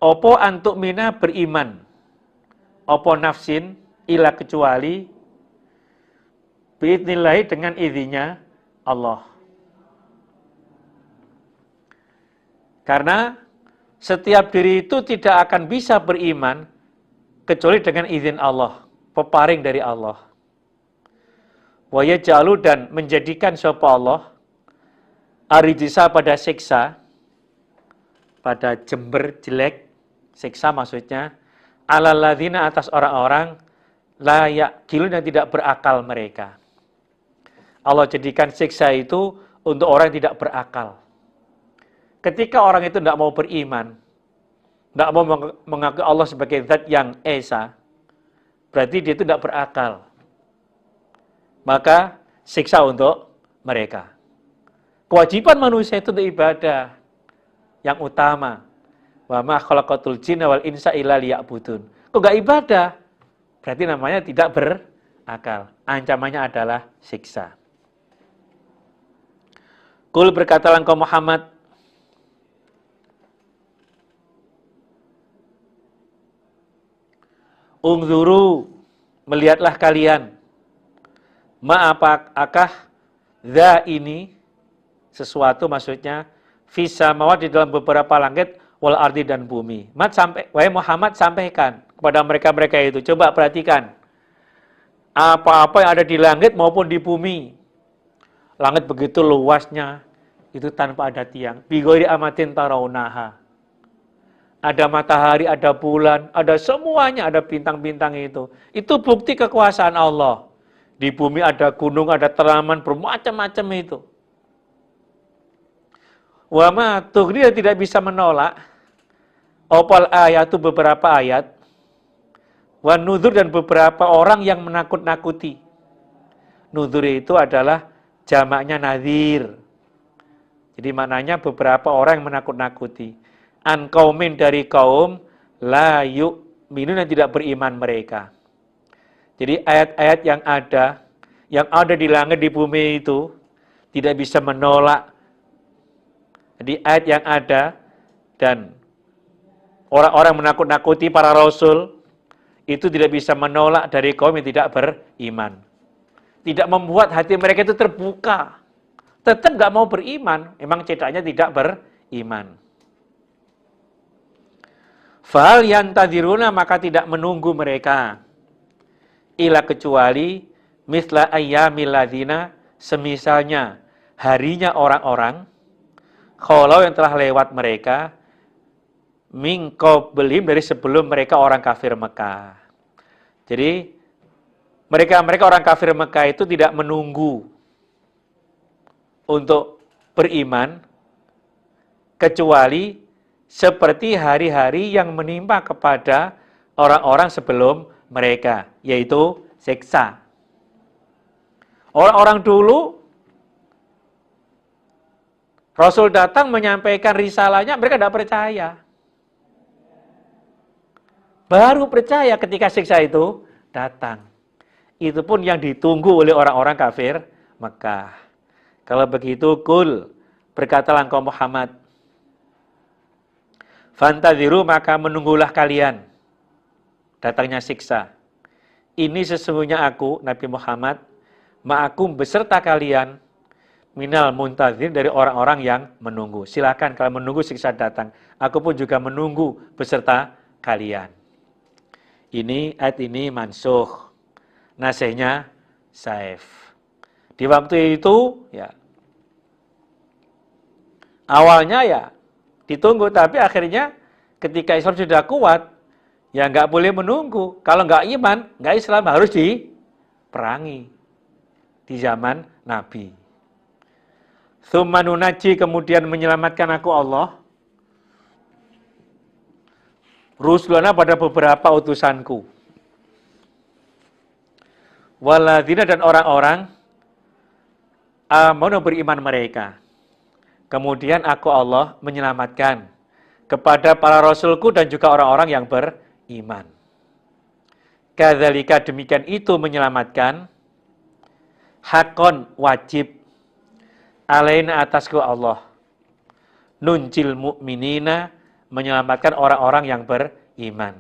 opo antuk mina, beriman, opo nafsin, ila, kecuali biidnillahi, dengan izinnya Allah. Karena setiap diri itu tidak akan bisa beriman kecuali dengan izin Allah, peparing dari Allah. Wa yaj'alu, dan menjadikan sapa Allah arijisa, pada siksa, pada jember jelek, siksa maksudnya, alal ladzina, atas orang-orang, la ya'qilun, yang tidak berakal mereka. Allah jadikan siksa itu untuk orang yang tidak berakal. Ketika orang itu tidak mau beriman, tidak mau mengakui Allah sebagai zat yang esa, berarti dia itu tidak berakal. Maka siksa untuk mereka. Kewajiban manusia itu untuk ibadah yang utama. Wa ma khalaqatul jinna wal insa illa liya'budun. Kok enggak ibadah? Berarti namanya tidak berakal. Ancamannya adalah siksa. Qul, berkatalah engkau Muhammad, unzuru, melihatlah kalian, apakah za ini, sesuatu maksudnya, fis samawati, di dalam beberapa langit, wal ardi, dan bumi. Wahai Muhammad, sampaikan kepada mereka-mereka itu, coba perhatikan, apa-apa yang ada di langit maupun di bumi. Langit begitu luasnya, itu tanpa ada tiang. Bi ghairi amatin tarawunaha. Ada matahari, ada bulan, ada semuanya, ada bintang-bintang itu. Itu bukti kekuasaan Allah. Di bumi ada gunung, ada tanaman, bermacam-macam itu. Wa ma tughni, tidak bisa menolak. Opal ayat itu beberapa ayat. Wa nuzur, dan beberapa orang yang menakut-nakuti. Nuzur itu adalah jamaknya nadhir. Jadi maknanya beberapa orang yang menakut-nakuti. An kaumin, dari kaum la yu'minun, yang tidak beriman mereka. Jadi ayat-ayat yang ada di langit di bumi itu tidak bisa menolak. Jadi ayat yang ada dan orang-orang menakut-nakuti para rasul itu tidak bisa menolak dari kaum yang tidak beriman. Tidak membuat hati mereka itu terbuka. Tetap nggak mau beriman, memang cedaknya tidak beriman. Fal yantadiruna, maka tidak menunggu mereka. Ila, kecuali misla ayyamil ladzina, semisalnya harinya orang-orang khalau yang telah lewat mereka min qablihim, dari sebelum mereka orang kafir Mekah. Jadi mereka orang kafir Mekah itu tidak menunggu untuk beriman kecuali seperti hari-hari yang menimpa kepada orang-orang sebelum mereka, yaitu siksa. Orang-orang dulu, Rasul datang menyampaikan risalahnya, mereka tidak percaya. Baru percaya ketika siksa itu datang. Itu pun yang ditunggu oleh orang-orang kafir Mekah. Kalau begitu, kul, berkatalah engkau Muhammad, fantadhiru, maka menunggulah kalian datangnya siksa. Ini sesungguhnya aku, Nabi Muhammad, ma'akum, beserta kalian, minal muntadhir, dari orang-orang yang menunggu. Silakan kalian menunggu siksa datang. Aku pun juga menunggu beserta kalian. Ini ayat ini mansuh. Nasihnya Saif. Di waktu itu, ya, awalnya ya ditunggu, tapi akhirnya ketika Islam sudah kuat, ya nggak boleh menunggu. Kalau nggak iman, nggak Islam, harus diperangi di zaman Nabi. Tsumma nunajji, kemudian menyelamatkan aku Allah, rusulana, pada beberapa utusanku, waladzina, dan orang-orang amanu, beriman mereka. Kemudian aku Allah menyelamatkan kepada para rasulku dan juga orang-orang yang beriman. Kadzalika, demikian itu menyelamatkan, hakon, wajib, alaina, atasku Allah, nunjil mu'minina, menyelamatkan orang-orang yang beriman.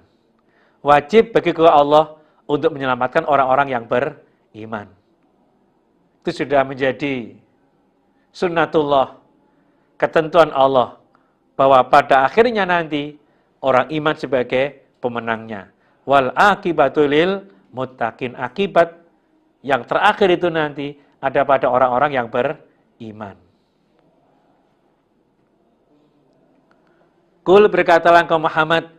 Wajib bagiku Allah untuk menyelamatkan orang-orang yang beriman. Itu sudah menjadi sunnatullah, ketentuan Allah, bahwa pada akhirnya nanti orang iman sebagai pemenangnya. Wal akibatu lil muttaqin, akibat yang terakhir itu nanti ada pada orang-orang yang beriman. Kul, berkatalah engkau Muhammad,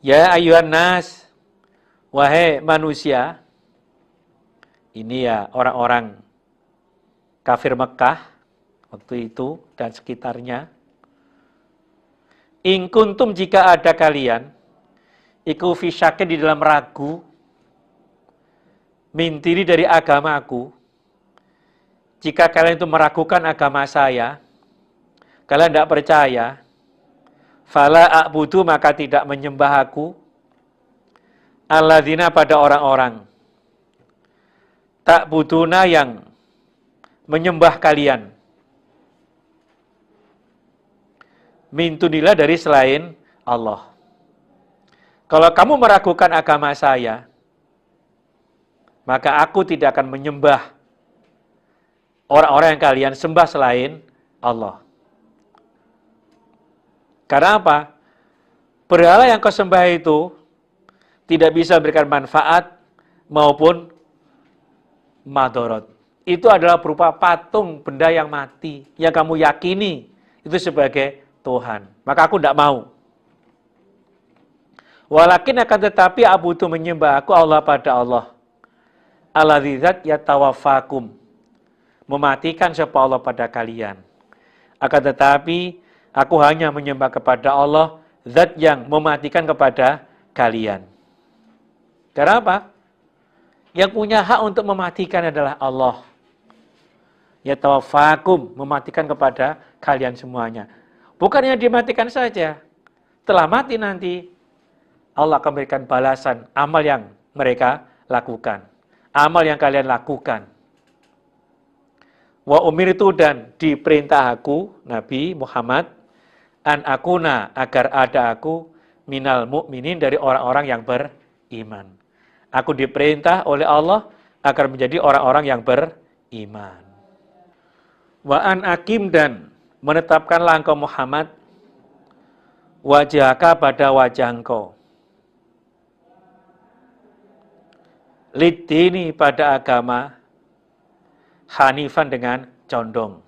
ya ayyuhan nas, wahai manusia. Ini ya orang-orang kafir Mekah waktu itu dan sekitarnya. In kuntum, jika ada kalian, iku fisyakin, di dalam ragu, mintiri, dari agamaku. Jika kalian itu meragukan agama saya, kalian tidak percaya, fala a'budu, maka tidak menyembah aku, alladzina, pada orang-orang, ta'buduna, yang menyembah kalian, min dunillah, dari selain Allah. Kalau kamu meragukan agama saya, maka aku tidak akan menyembah orang-orang yang kalian sembah selain Allah. Karena apa? Berhala yang kau sembah itu tidak bisa memberikan manfaat maupun madorot. Itu adalah berupa patung, benda yang mati, yang kamu yakini itu sebagai Tuhan. Maka aku tidak mau. Walakin akan tetapi abudu menyembah aku Allah pada Allah. Alladzi zat yatawaffakum. Mematikan sapa Allah pada kalian. Akan tetapi aku hanya menyembah kepada Allah, zat yang mematikan kepada kalian. Karena apa? Yang punya hak untuk mematikan adalah Allah. Yatawaffakum, mematikan kepada kalian semuanya. Bukannya dimatikan saja. Setelah mati nanti, Allah akan memberikan balasan amal yang mereka lakukan. Amal yang kalian lakukan. Wa umirtu, dan diperintah aku, Nabi Muhammad, an akuna, agar ada aku, minal mu'minin, dari orang-orang yang beriman. Aku diperintah oleh Allah agar menjadi orang-orang yang beriman. Wa an akim, dan menetapkanlah engkau Muhammad, wajhaka, pada wajah engkau, lidini, pada agama, hanifan, dengan condong.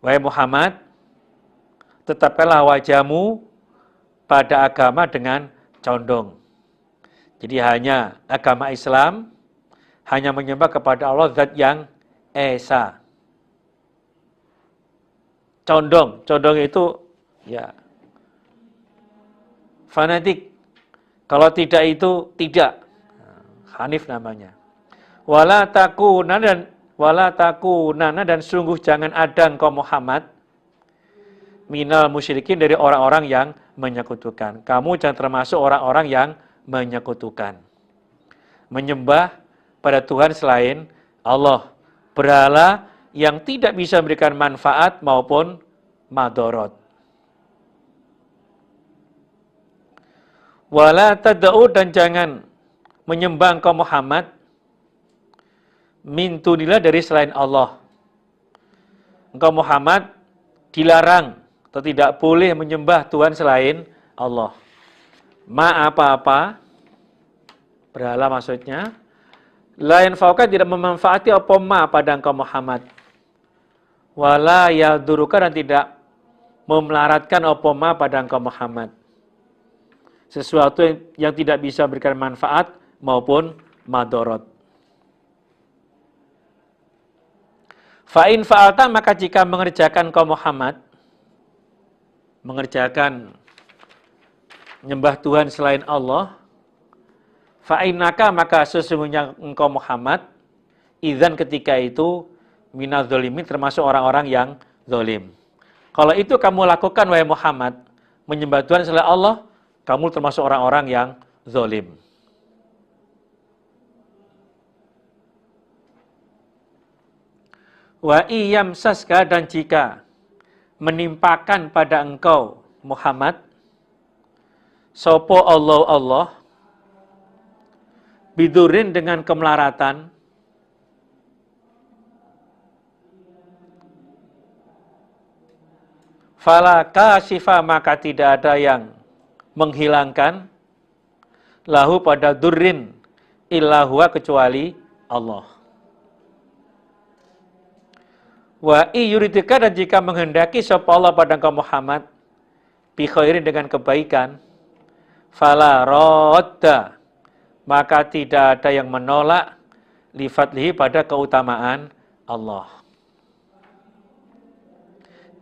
Wahai Muhammad, tetapkanlah wajahmu pada agama dengan condong. Jadi hanya agama Islam, hanya menyembah kepada Allah zat yang esa. Condong itu ya fanatik. Kalau tidak itu tidak. Hanif namanya. Wala takunana, dan sungguh jangan ada engkau Muhammad minal musyrikin, dari orang-orang yang menyekutukan. Kamu jangan termasuk orang-orang yang menyekutukan. Menyembah pada Tuhan selain Allah. Berhala yang tidak bisa memberikan manfaat maupun madorot. Wala tad'u, dan jangan menyembah engkau Muhammad min dunillah, dari selain Allah. Engkau Muhammad dilarang atau tidak boleh menyembah Tuhan selain Allah. Ma apa-apa, berhala maksudnya, la yanfa'uka, tidak memanfaati apa ma pada engkau Muhammad. Wala yaduruka, dan tidak memelaratkan apa ma pada engkau Muhammad. Sesuatu yang tidak bisa memberikan manfaat maupun madorot. Fa'in fa'alta, maka jika mengerjakan kau Muhammad, mengerjakan menyembah Tuhan selain Allah, fa'innaka, maka sesungguhnya engkau Muhammad, idzan, ketika itu, minaz zalimin, termasuk orang-orang yang zalim. Kalau itu kamu lakukan, wahai Muhammad, menyembah Tuhan selain Allah, kamu termasuk orang-orang yang zalim. Wa iyamsaska, dan jika menimpakan pada engkau Muhammad sopo Allah bidurin, dengan kemelaratan, fala kashifa, maka tidak ada yang menghilangkan lahu pada durrin illa huwa, kecuali Allah. Wa iyuridika, dan jika menghendaki sapa Allah pada engkau Muhammad bi khairin, dengan kebaikan, fala radda, maka tidak ada yang menolak li fadlihi, pada keutamaan Allah.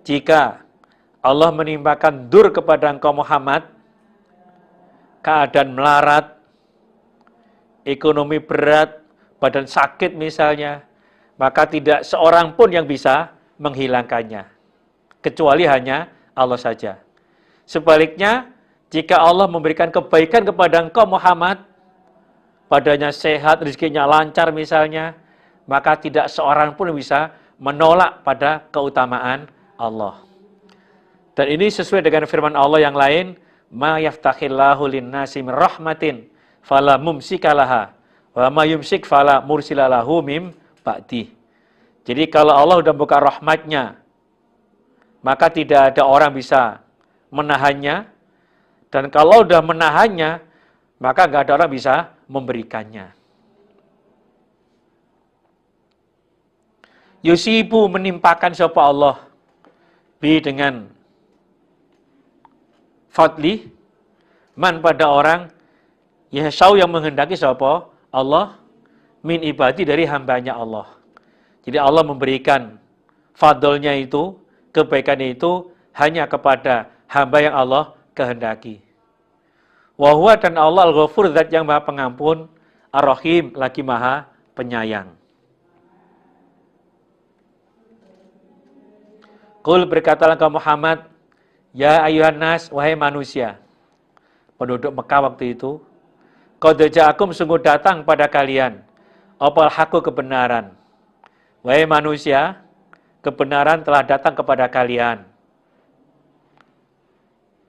Jika Allah menimpakan dur kepada engkau Muhammad, keadaan melarat, ekonomi berat, badan sakit misalnya, maka tidak seorang pun yang bisa menghilangkannya, kecuali hanya Allah saja. Sebaliknya, jika Allah memberikan kebaikan kepada engkau Muhammad, badannya sehat, rezekinya lancar misalnya, maka tidak seorang pun yang bisa menolak pada keutamaan Allah. Dan ini sesuai dengan firman Allah yang lain, ma yaftahillahu lin-nasi min rahmatin fala mumsikalaha wa ma yumsik fala mursilalahu mim ba'di. Jadi kalau Allah sudah buka rahmatnya, maka tidak ada orang bisa menahannya. Dan kalau sudah menahannya, maka nggak ada orang bisa memberikannya. Yusibu, menimpakan sapa Allah dengan fadli man pada orang yahsau yang menghendaki sapa Allah min ibadi dari hambanya Allah. Jadi Allah memberikan fadlnya itu, kebaikannya itu hanya kepada hamba yang Allah kehendaki. Wa huwa dan Allah al-Ghafur zat yang Maha Pengampun, Ar-Rahim lagi Maha Penyayang. Qul berkatalah engkau Muhammad, ya ayuhan nas, wahai manusia. Penduduk Mekah waktu itu, qad ja'akum sungguh datang pada kalian opal haqqu kebenaran. Wahai manusia, kebenaran telah datang kepada kalian.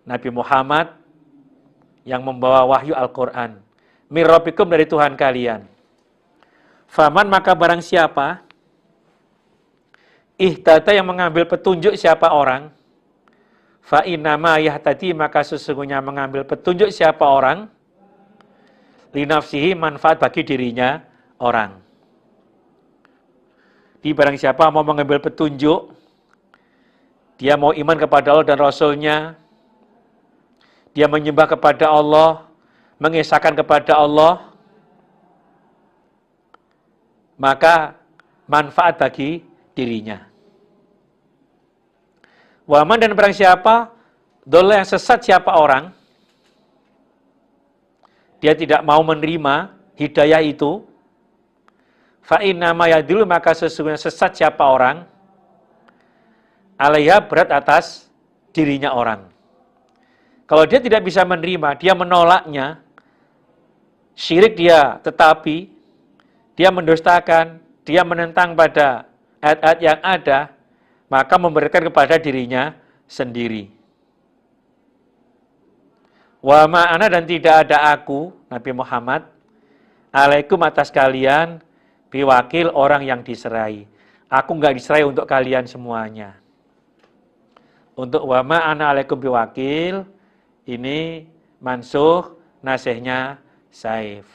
Nabi Muhammad yang membawa wahyu Al-Quran. Mir rabbikum dari Tuhan kalian. Faman maka barang siapa ihtata yang mengambil petunjuk siapa orang, fa innama yahtadi maka sesungguhnya mengambil petunjuk siapa orang, linafsihi manfaat bagi dirinya orang. Di barang siapa mau mengambil petunjuk, dia mau iman kepada Allah dan Rasul-Nya, dia menyembah kepada Allah, mengesahkan kepada Allah, maka manfaat bagi dirinya. Waman dan barang siapa, dola yang sesat siapa orang, dia tidak mau menerima hidayah itu, fa innama yadillu maka sesungguhnya sesat siapa orang, alaiha berat atas dirinya orang. Kalau dia tidak bisa menerima, dia menolaknya, syirik dia tetapi, dia mendustakan, dia menentang pada ayat-ayat yang ada, maka memberikan kepada dirinya sendiri. Wa ma'ana dan tidak ada aku, Nabi Muhammad, alaikum atas kalian, biwakil orang yang diserai. Aku enggak diserai untuk kalian semuanya. Untuk wa ma'ana alaikum biwakil, ini mansuh, nasihnya Saif.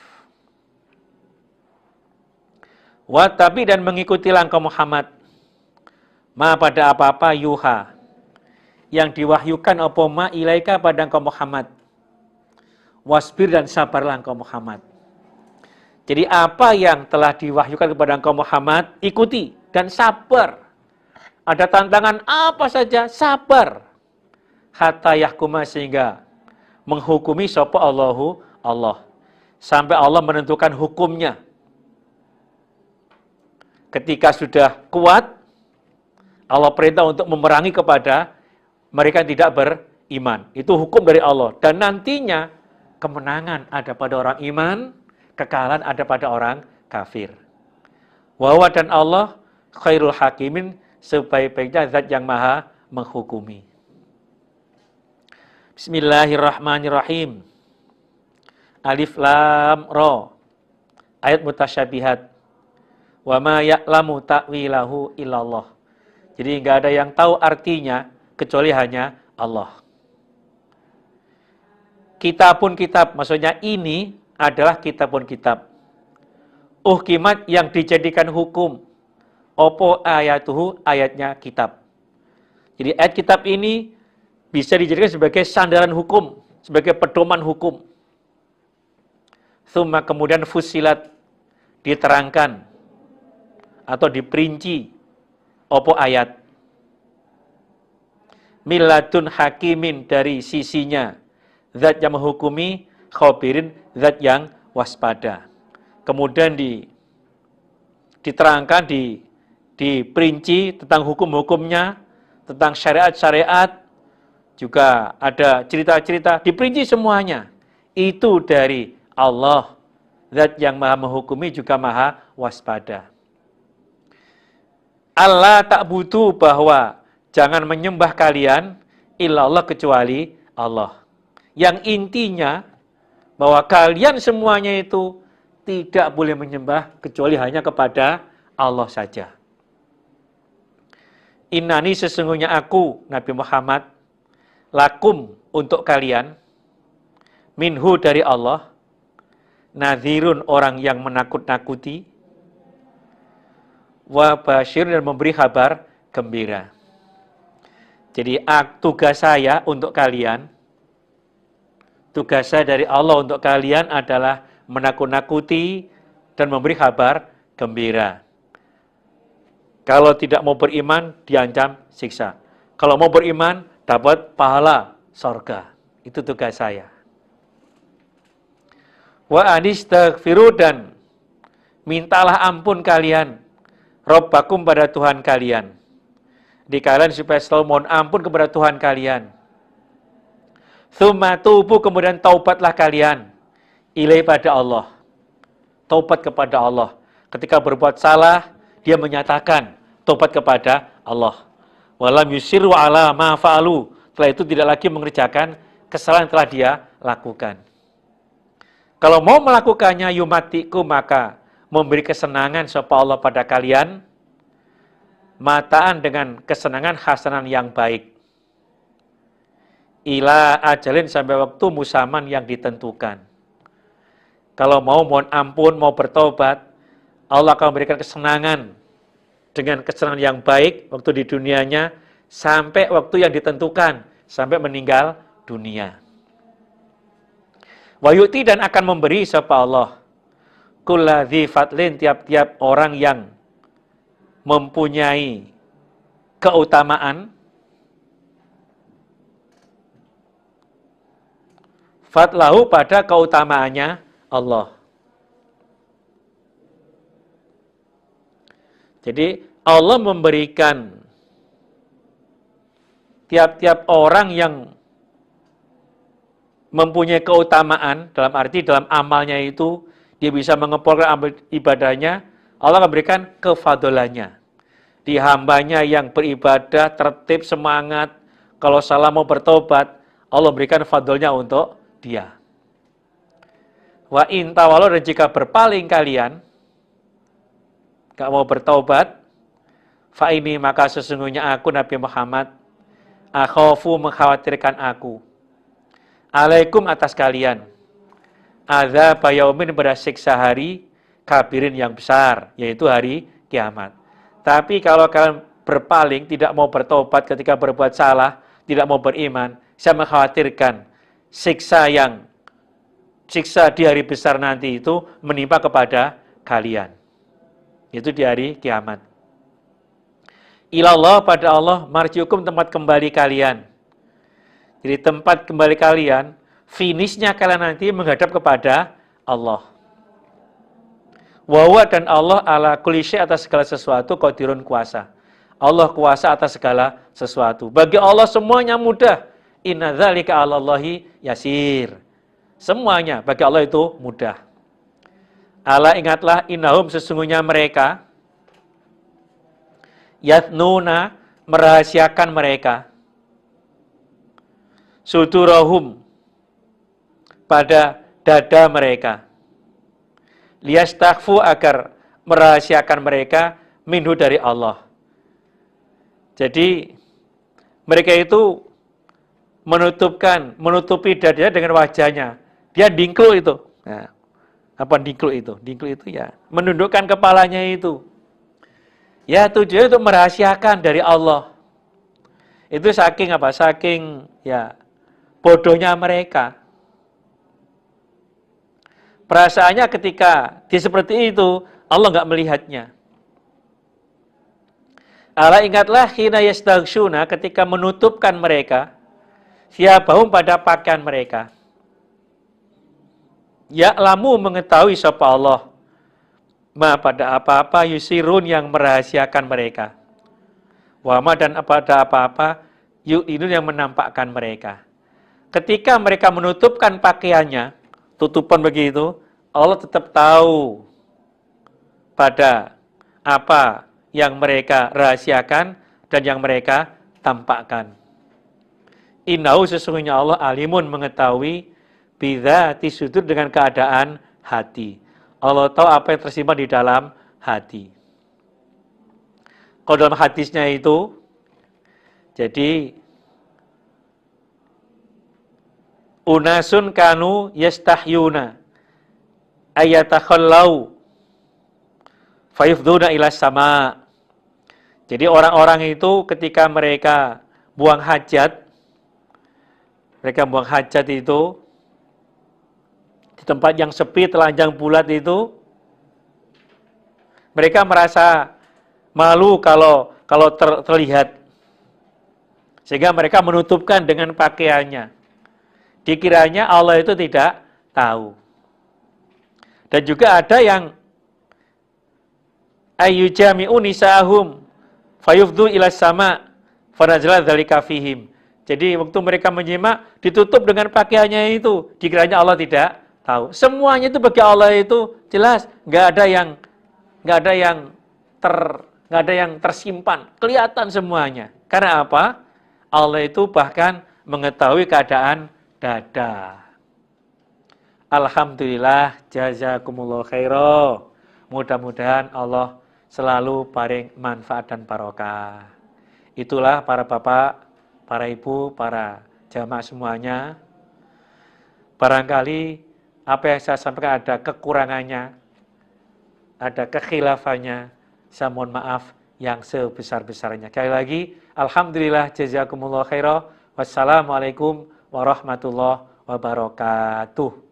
Wa tapi dan mengikutilah engkau Muhammad, ma pada apa-apa yuha, yang diwahyukan apa ma ilaika pada engkau Muhammad. Wasbir dan sabarlah engkau Muhammad. Jadi apa yang telah diwahyukan kepada engkau Muhammad, ikuti dan sabar. Ada tantangan apa saja, sabar. Hatta yahkuma sehingga menghukumi sapa Allahu Allah. Sampai Allah menentukan hukumnya. Ketika sudah kuat, Allah perintah untuk memerangi kepada mereka yang tidak beriman. Itu hukum dari Allah. Dan nantinya kemenangan ada pada orang iman, kekalahan ada pada orang kafir. Wa huwa dan Allah khairul hakimin, sebaik-baiknya zat yang maha menghukumi. Bismillahirrahmanirrahim. Alif lam ra. Ayat mutasyabihat. Wa ma ya'lamu ta'wilahu illallah. Jadi enggak ada yang tahu artinya kecuali hanya Allah. Kitabun kitab, maksudnya ini adalah kitabun kitab. Uhkimat yang dijadikan hukum. Opo ayatuhu, ayatnya kitab. Jadi ayat kitab ini bisa dijadikan sebagai sandaran hukum, sebagai pedoman hukum. Tsumma kemudian fusilat, diterangkan atau diperinci opo ayat. Miladun hakimin, dari sisinya zat yang menghukumi, khobirin zat yang waspada. Kemudian diterangkan, diperinci tentang hukum-hukumnya, tentang syariat-syariat, juga ada cerita-cerita, diperinci semuanya. Itu dari Allah, zat yang maha menghukumi juga maha waspada. Allah tak butuh, bahwa jangan menyembah kalian illallah kecuali Allah. Yang intinya bahwa kalian semuanya itu tidak boleh menyembah kecuali hanya kepada Allah saja. Innani sesungguhnya aku Nabi Muhammad, lakum untuk kalian, minhu dari Allah, nadhirun orang yang menakut-nakuti, wa basyir dan memberi kabar gembira. Jadi tugas saya untuk kalian, tugas saya dari Allah untuk kalian adalah menakut-nakuti dan memberi kabar gembira. Kalau tidak mau beriman, diancam siksa. Kalau mau beriman, dapat pahala surga. Itu tugas saya. Wa anistaghfiru, dan mintalah ampun kalian, Rabbakum, pada Tuhan kalian. Di kalian supaya selalu mohon ampun kepada Tuhan kalian. Tsumma tubu, kemudian taubatlah kalian, ilai, pada Allah. Taubat kepada Allah. Ketika berbuat salah, dia menyatakan taubat kepada Allah. Walam yusiru ala ma fa'alu. Setelah itu tidak lagi mengerjakan kesalahan yang telah dia lakukan. Kalau mau melakukannya, yumatiku, maka memberi kesenangan sapa Allah pada kalian, mataan, dengan kesenangan hasanan yang baik. Ila ajalin, sampai waktu musaman yang ditentukan. Kalau mau mohon ampun, mau bertobat, Allah akan memberikan kesenangan dengan kesenangan yang baik waktu di dunianya sampai waktu yang ditentukan, sampai meninggal dunia. Wayuti, dan akan memberi sapa Allah kulladzi fadlin, tiap-tiap orang yang mempunyai keutamaan, fadlahu, pada keutamaannya Allah. Jadi Allah memberikan tiap-tiap orang yang mempunyai keutamaan, dalam arti dalam amalnya itu dia bisa mengepolkan amal ibadahnya, Allah akan berikan kefadolannya. Di hambanya yang beribadah, tertib, semangat, kalau salah mau bertobat, Allah berikan fadolnya untuk dia. Wa in tawalu, dan jika berpaling kalian, gak mau bertobat, fa ini, maka sesungguhnya aku Nabi Muhammad, akhafu, mengkhawatirkan aku, alaikum, atas kalian, adzab yaumin, pada siksa hari kabirin, yang besar, yaitu hari kiamat. Tapi kalau kalian berpaling, tidak mau bertobat ketika berbuat salah, tidak mau beriman, saya mengkhawatirkan siksa di hari besar nanti itu menimpa kepada kalian. Itu di hari kiamat. Ilallah, pada Allah, marjiukum, tempat kembali kalian. Jadi tempat kembali kalian, finishnya kalian nanti menghadap kepada Allah. Wa dan Allah ala kulli syai', atas segala sesuatu, qadirun, kuasa. Allah kuasa atas segala sesuatu. Bagi Allah semuanya mudah. Inna dzalika 'alallahi yasir. Semuanya bagi Allah itu mudah. Ala, ingatlah, innahum, sesungguhnya mereka, yatnuna, merahasiakan mereka, sudurahum, pada dada mereka, liyastakhfu, agar merahasiakan mereka, minhu, dari Allah. Jadi mereka itu menutupi dadanya dengan wajahnya. Dia dingkul itu. Nah, apa dingkul itu? Dingkul itu ya menundukkan kepalanya itu. Ya tujuannya untuk merahasiakan dari Allah. Itu saking apa? Saking ya bodohnya mereka. Perasaannya ketika dia seperti itu, Allah nggak melihatnya. Ala, ingatlah, hina yastaghsyuna, ketika menutupkan mereka, siyabahum, pada pakaian mereka. Ya'lamu, mengetahui sapa Allah, ma, pada apa-apa, yusirun, yang merahasiakan mereka. Wama, dan pada apa-apa, yu'inun, yang menampakkan mereka. Ketika mereka menutupkan pakaiannya, tutupan begitu, Allah tetap tahu pada apa yang mereka rahasiakan dan yang mereka tampakkan. Innahu, sesungguhnya Allah, alimun, mengetahui, bidzati sudur, dengan keadaan hati. Allah tahu apa yang tersimpan di dalam hati. Kalau dalam hadisnya itu, jadi unasun kanu yastahyuna ayatakhallau fayufduna ila sama. Jadi orang-orang itu ketika mereka buang hajat, mereka buang hajat itu di tempat yang sepi, telanjang bulat itu, mereka merasa malu kalau terlihat, sehingga mereka menutupkan dengan pakaiannya. Dikiranya Allah itu tidak tahu. Dan juga ada yang ayyujami'u nisa'ahum fayufdu ila sama fanazala dzalika fihim. Jadi waktu mereka menyimak ditutup dengan pakaiannya itu, dikiranya Allah tidak tahu. Semuanya itu bagi Allah itu jelas, nggak ada yang tersimpan, kelihatan semuanya. Karena apa? Allah itu bahkan mengetahui keadaan dada. Alhamdulillah, jazakumullah khairan. Mudah-mudahan Allah selalu paring manfaat dan barokah. Itulah para bapak, para ibu, para jamaah semuanya. Barangkali apa yang saya sampaikan ada kekurangannya, ada kekhilafannya, saya mohon maaf yang sebesar-besarnya. Sekali lagi, alhamdulillah, jazakumullah khairan. Wassalamualaikum warahmatullahi wabarakatuh.